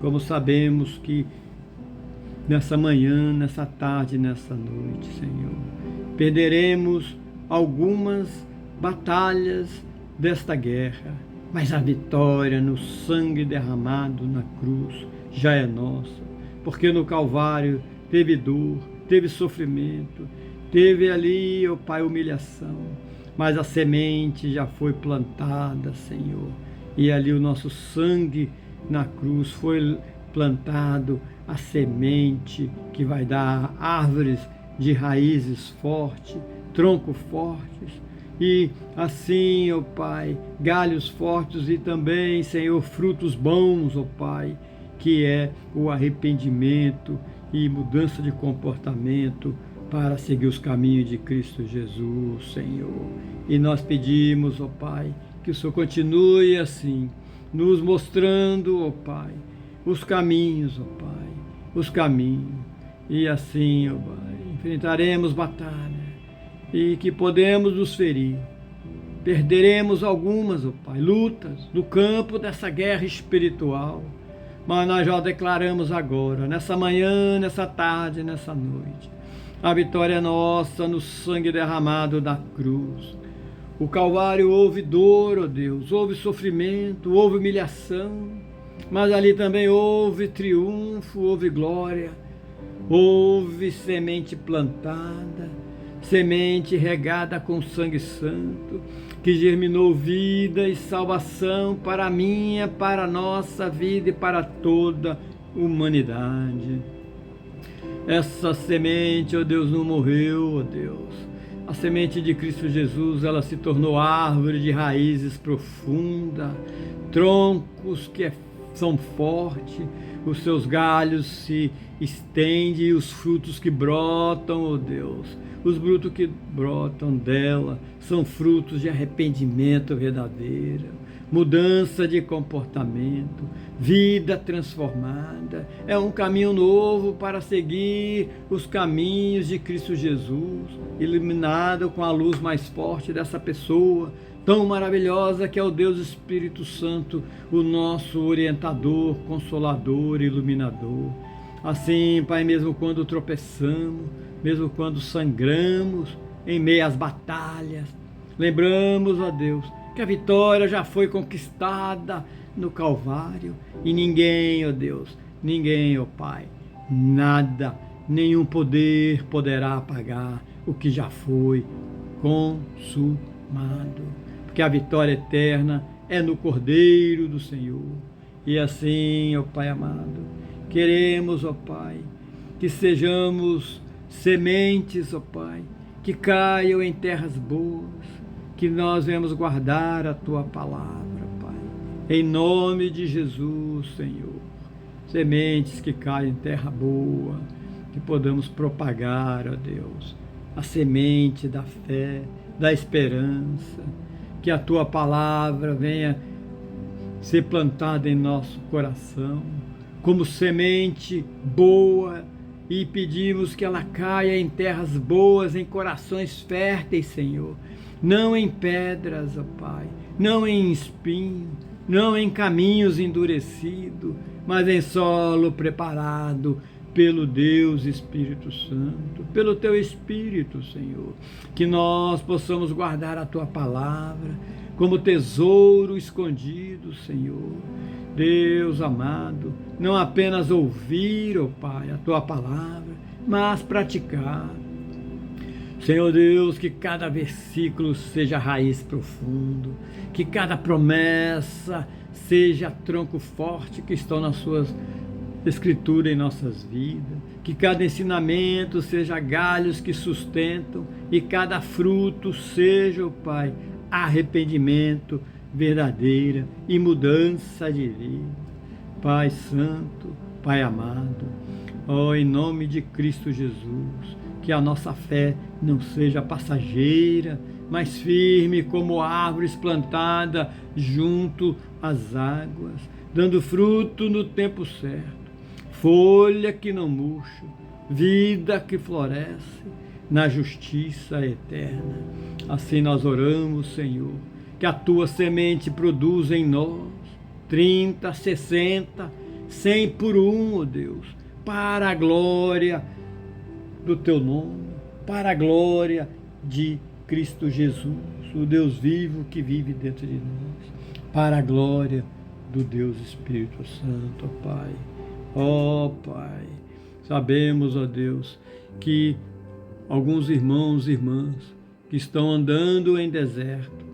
como sabemos que nessa manhã, nessa tarde, nessa noite, Senhor, perderemos algumas batalhas desta guerra, mas a vitória no sangue derramado na cruz já é nossa, porque no Calvário teve dor, teve sofrimento, teve ali, ó Pai, humilhação, mas a semente já foi plantada, Senhor, e ali o nosso sangue na cruz foi plantado, a semente que vai dar árvores de raízes fortes, troncos fortes, e assim, ó Pai, galhos fortes e também, Senhor, frutos bons, ó Pai, que é o arrependimento e mudança de comportamento para seguir os caminhos de Cristo Jesus, Senhor. E nós pedimos, ó Pai, que o Senhor continue assim, nos mostrando, ó Pai, os caminhos, ó Pai, os caminhos. E assim, ó Pai, enfrentaremos batalha e que podemos nos ferir. Perderemos algumas, ó Pai, lutas no campo dessa guerra espiritual, mas nós já declaramos agora, nessa manhã, nessa tarde, nessa noite, a vitória é nossa no sangue derramado da cruz. O Calvário houve dor, ó Deus, houve sofrimento, houve humilhação, mas ali também houve triunfo, houve glória, houve semente plantada, semente regada com sangue santo, que germinou vida e salvação para a minha, para a nossa vida e para toda a humanidade. Essa semente, ó Deus, não morreu, ó Deus. A semente de Cristo Jesus, ela se tornou árvore de raízes profundas, troncos que são fortes, os seus galhos se estendem e os frutos que brotam, ó Deus, os frutos que brotam dela são frutos de arrependimento verdadeiro, mudança de comportamento, vida transformada. É um caminho novo para seguir os caminhos de Cristo Jesus, iluminado com a luz mais forte dessa pessoa tão maravilhosa que é o Deus Espírito Santo, o nosso orientador, consolador, iluminador. Assim, Pai, mesmo quando tropeçamos, mesmo quando sangramos em meio às batalhas, lembramos, ó Deus, que a vitória já foi conquistada no Calvário e ninguém, ó Deus, ninguém, ó Pai, nada, nenhum poder poderá apagar o que já foi consumado. Porque a vitória eterna é no Cordeiro do Senhor. E assim, ó Pai amado, queremos, ó Pai, que sejamos sementes, ó Pai, que caiam em terras boas, que nós venhamos guardar a Tua palavra, Pai. Em nome de Jesus, Senhor. Sementes que caem em terra boa, que podamos propagar, ó Deus, a semente da fé, da esperança, que a Tua palavra venha ser plantada em nosso coração, como semente boa, e pedimos que ela caia em terras boas, em corações férteis, Senhor, não em pedras, ó Pai, não em espinho, não em caminhos endurecidos, mas em solo preparado pelo Deus Espírito Santo, pelo Teu Espírito, Senhor, que nós possamos guardar a Tua palavra como tesouro escondido, Senhor. Deus amado, não apenas ouvir, ó Pai, a Tua palavra, mas praticar. Senhor Deus, que cada versículo seja raiz profundo, que cada promessa seja tronco forte que estão nas Suas Escrituras em nossas vidas, que cada ensinamento seja galhos que sustentam e cada fruto seja, ó Pai, arrependimento verdadeira e mudança de vida. Pai Santo, Pai amado, ó, em nome de Cristo Jesus, que a nossa fé não seja passageira, mas firme como árvores plantada junto às águas, dando fruto no tempo certo, folha que não murcha, vida que floresce na justiça eterna. Assim nós oramos, Senhor, que a Tua semente produza em nós 30, 60, 100 por um, ó Deus, para a glória do Teu nome, para a glória de Cristo Jesus, o Deus vivo que vive dentro de nós, para a glória do Deus Espírito Santo, ó Pai. Ó Pai, sabemos, ó Deus, que alguns irmãos e irmãs que estão andando em deserto,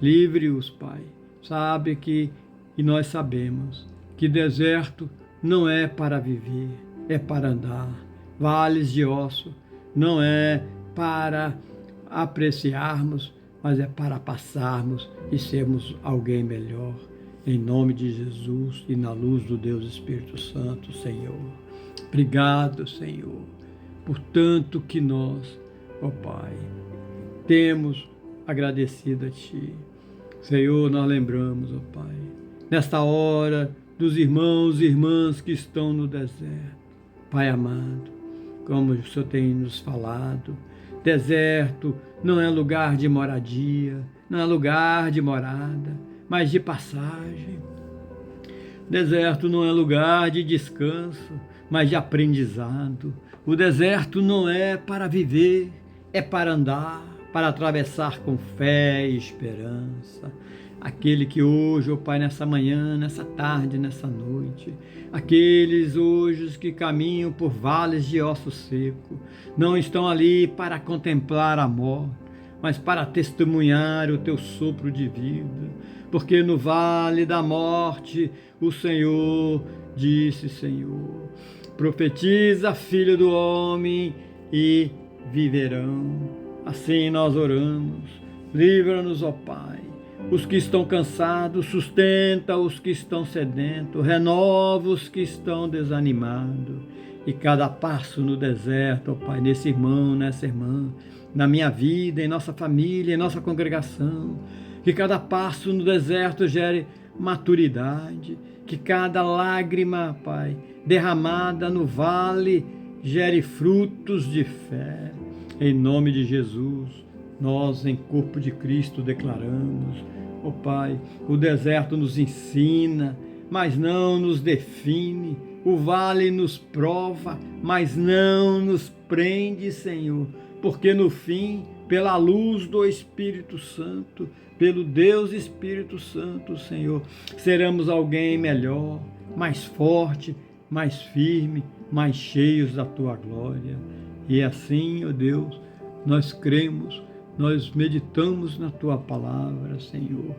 livre-os, Pai. Sabe que, e nós sabemos, que deserto não é para viver, é para andar. Vales de osso não é para apreciarmos, mas é para passarmos e sermos alguém melhor. Em nome de Jesus e na luz do Deus Espírito Santo, Senhor. Obrigado, Senhor, por tanto que nós, ó Pai, temos agradecido a Ti. Senhor, nós lembramos, ó Pai, nesta hora dos irmãos e irmãs que estão no deserto. Pai amado, como o Senhor tem nos falado, deserto não é lugar de moradia, não é lugar de morada, mas de passagem. Deserto não é lugar de descanso, mas de aprendizado. O deserto não é para viver, é para andar, para atravessar com fé e esperança. Aquele que hoje, ó Pai, nessa manhã, nessa tarde, nessa noite, aqueles hoje que caminham por vales de osso seco, não estão ali para contemplar a morte, mas para testemunhar o Teu sopro de vida. Porque no vale da morte o Senhor disse, Senhor, profetiza, filho do homem, e viverão. Assim nós oramos. Livra-nos, ó Pai. Os que estão cansados, sustenta os que estão sedentos, renova os que estão desanimados. E cada passo no deserto, ó Pai, nesse irmão, nessa irmã, na minha vida, em nossa família, em nossa congregação, Que cada passo no deserto gere maturidade. Que cada lágrima, Pai, derramada no vale gere frutos de fé. Em nome de Jesus, nós, em corpo de Cristo, declaramos, ó Pai, o deserto nos ensina, mas não nos define. O vale nos prova, mas não nos prende, Senhor, porque no fim, pela luz do Espírito Santo, pelo Deus Espírito Santo, Senhor, seremos alguém melhor, mais forte, mais firme, mais cheios da Tua glória. E assim, ó Deus, nós cremos, nós meditamos na Tua palavra, Senhor.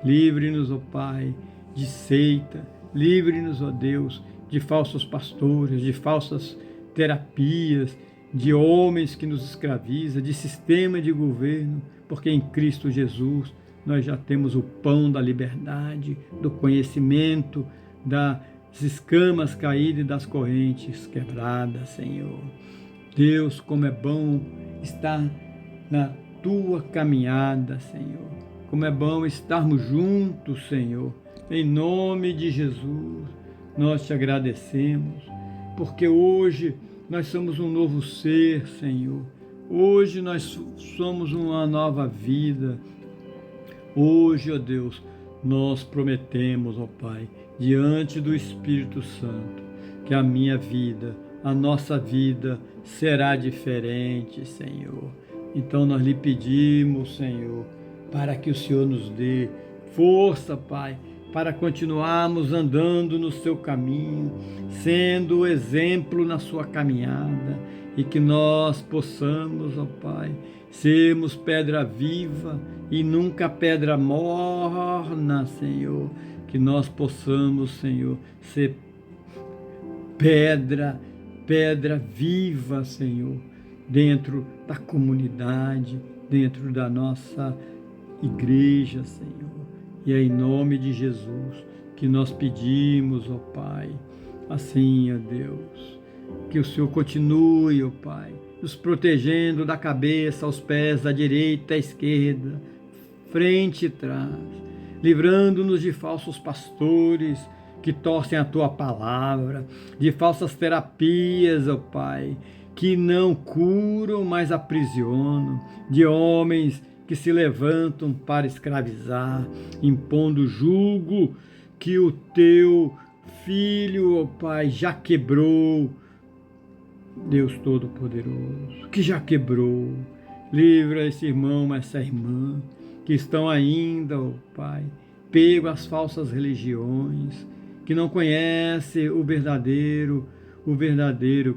Livre-nos, ó Pai, de seita, livre-nos, ó Deus, de falsos pastores, de falsas terapias, de homens que nos escravizam, de sistema de governo, porque em Cristo Jesus nós já temos o pão da liberdade, do conhecimento, das escamas caídas e das correntes quebradas, Senhor. Deus, como é bom estar na Tua caminhada, Senhor. Como é bom estarmos juntos, Senhor. Em nome de Jesus, nós te agradecemos, porque hoje nós somos um novo ser, Senhor. Hoje nós somos uma nova vida. Hoje, ó Deus, nós prometemos, ó Pai, diante do Espírito Santo, que a minha vida, a nossa vida será diferente, Senhor. Então nós lhe pedimos, Senhor, para que o Senhor nos dê força, Pai, para continuarmos andando no seu caminho, sendo exemplo na sua caminhada, e que nós possamos, ó Pai, sermos pedra viva e nunca pedra morna, Senhor. Que nós possamos, Senhor, ser pedra viva, Senhor, dentro da comunidade, dentro da nossa igreja, Senhor. E é em nome de Jesus que nós pedimos, ó Pai, assim, ó Deus, que o Senhor continue, ó Pai, nos protegendo da cabeça aos pés, da direita à esquerda, frente e trás, livrando-nos de falsos pastores que torcem a Tua palavra, de falsas terapias, ó Pai, que não curam, mas aprisionam, de homens que se levantam para escravizar, impondo jugo que o Teu Filho, ó Pai, já quebrou. Deus Todo-Poderoso, que já quebrou. Livra esse irmão, essa irmã, que estão ainda, ó Pai, pego às falsas religiões, que não conhece o verdadeiro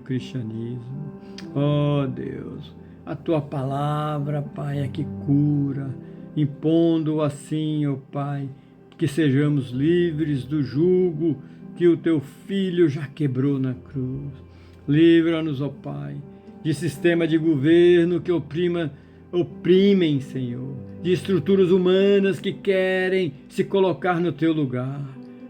cristianismo. Ó Deus, a Tua palavra, Pai, é que cura, impondo assim, ó Pai, que sejamos livres do jugo que o Teu Filho já quebrou na cruz. Livra-nos, ó Pai, de sistema de governo que oprimem, Senhor, de estruturas humanas que querem se colocar no Teu lugar,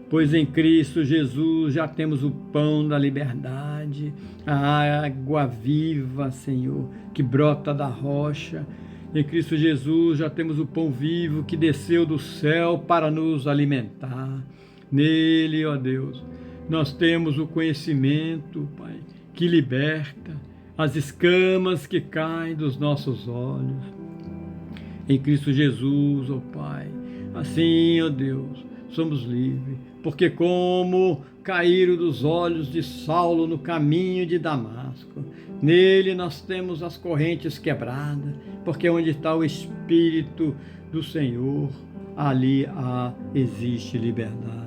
pois em Cristo Jesus já temos o pão da liberdade, a água viva, Senhor, que brota da rocha. Em Cristo Jesus já temos o pão vivo que desceu do céu para nos alimentar. Nele, ó Deus, nós temos o conhecimento, Pai, que liberta as escamas que caem dos nossos olhos. Em Cristo Jesus, ó Pai, assim, ó Deus, somos livres, porque como caíram dos olhos de Saulo no caminho de Damasco, nele nós temos as correntes quebradas, porque onde está o Espírito do Senhor, ali existe liberdade.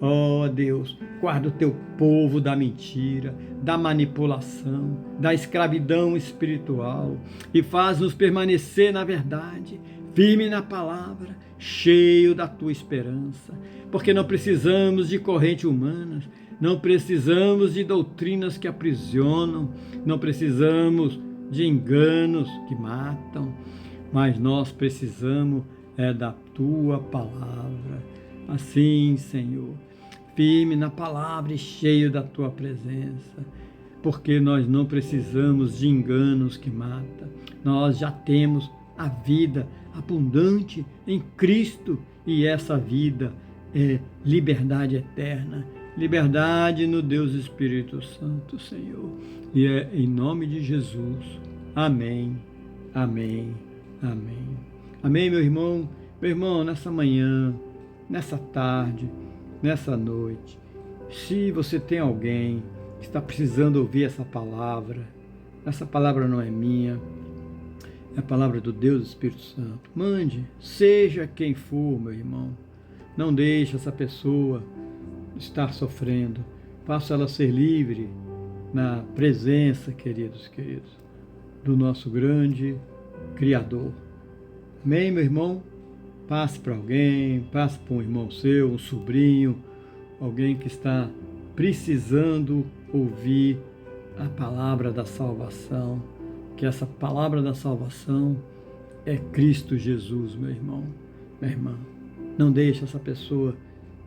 Ó Deus, guarda o Teu povo da mentira, da manipulação, da escravidão espiritual e faz-nos permanecer na verdade, firme na palavra, cheio da Tua esperança, porque não precisamos de correntes humanas, não precisamos de doutrinas que aprisionam, não precisamos de enganos que matam, mas nós precisamos da Tua palavra. Assim, Senhor, firme na palavra e cheio da Tua presença, porque nós não precisamos de enganos que matam, nós já temos a vida abundante em Cristo, e essa vida é liberdade eterna, liberdade no Deus Espírito Santo, Senhor. E é em nome de Jesus. Amém, amém, amém. Amém, meu irmão. Meu irmão, nessa manhã, nessa tarde, nessa noite, se você tem alguém que está precisando ouvir essa palavra não é minha, é a palavra do Deus Espírito Santo. Mande, seja quem for, meu irmão. Não deixe essa pessoa estar sofrendo. Faça ela ser livre na presença, queridos, do nosso grande Criador. Amém, meu irmão? Passe para alguém, passe para um irmão seu, um sobrinho, alguém que está precisando ouvir a palavra da salvação, que essa palavra da salvação é Cristo Jesus, meu irmão, minha irmã. Não deixe essa pessoa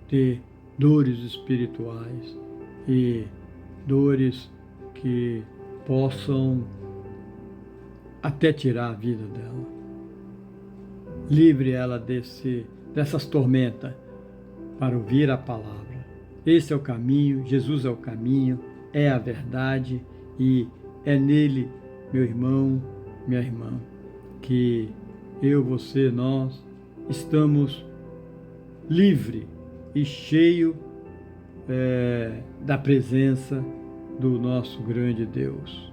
ter dores espirituais e dores que possam até tirar a vida dela. Livre ela dessas tormentas para ouvir a palavra. Esse é o caminho, Jesus é o caminho, é a verdade, e é nele, meu irmão, minha irmã, que eu, você, nós estamos livre e cheio da presença do nosso grande Deus.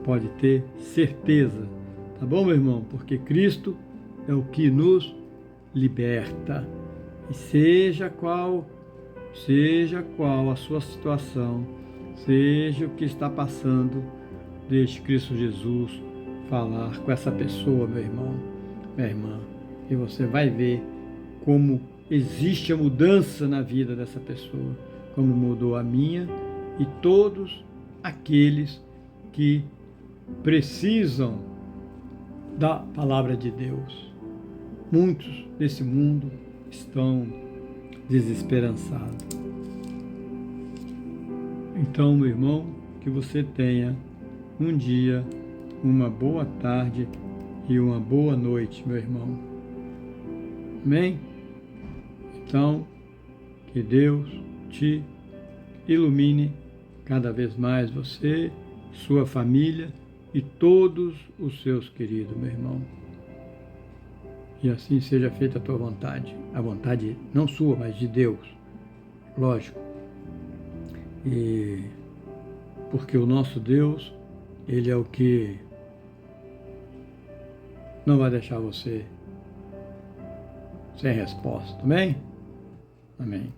Pode ter certeza, tá bom, meu irmão? Porque Cristo é o que nos liberta. E seja qual a sua situação, seja o que está passando, deixe Cristo Jesus falar com essa pessoa, meu irmão, minha irmã, e você vai ver como existe a mudança na vida dessa pessoa, como mudou a minha e todos aqueles que precisam da palavra de Deus. Muitos nesse mundo estão desesperançados. Então, meu irmão, que você tenha um dia, uma boa tarde e uma boa noite, meu irmão. Amém? Então, que Deus te ilumine cada vez mais, você, sua família e todos os seus queridos, meu irmão. E assim seja feita a tua vontade. A vontade não sua, mas de Deus. Lógico. E porque o nosso Deus, Ele é o que não vai deixar você sem resposta. Amém? Amém.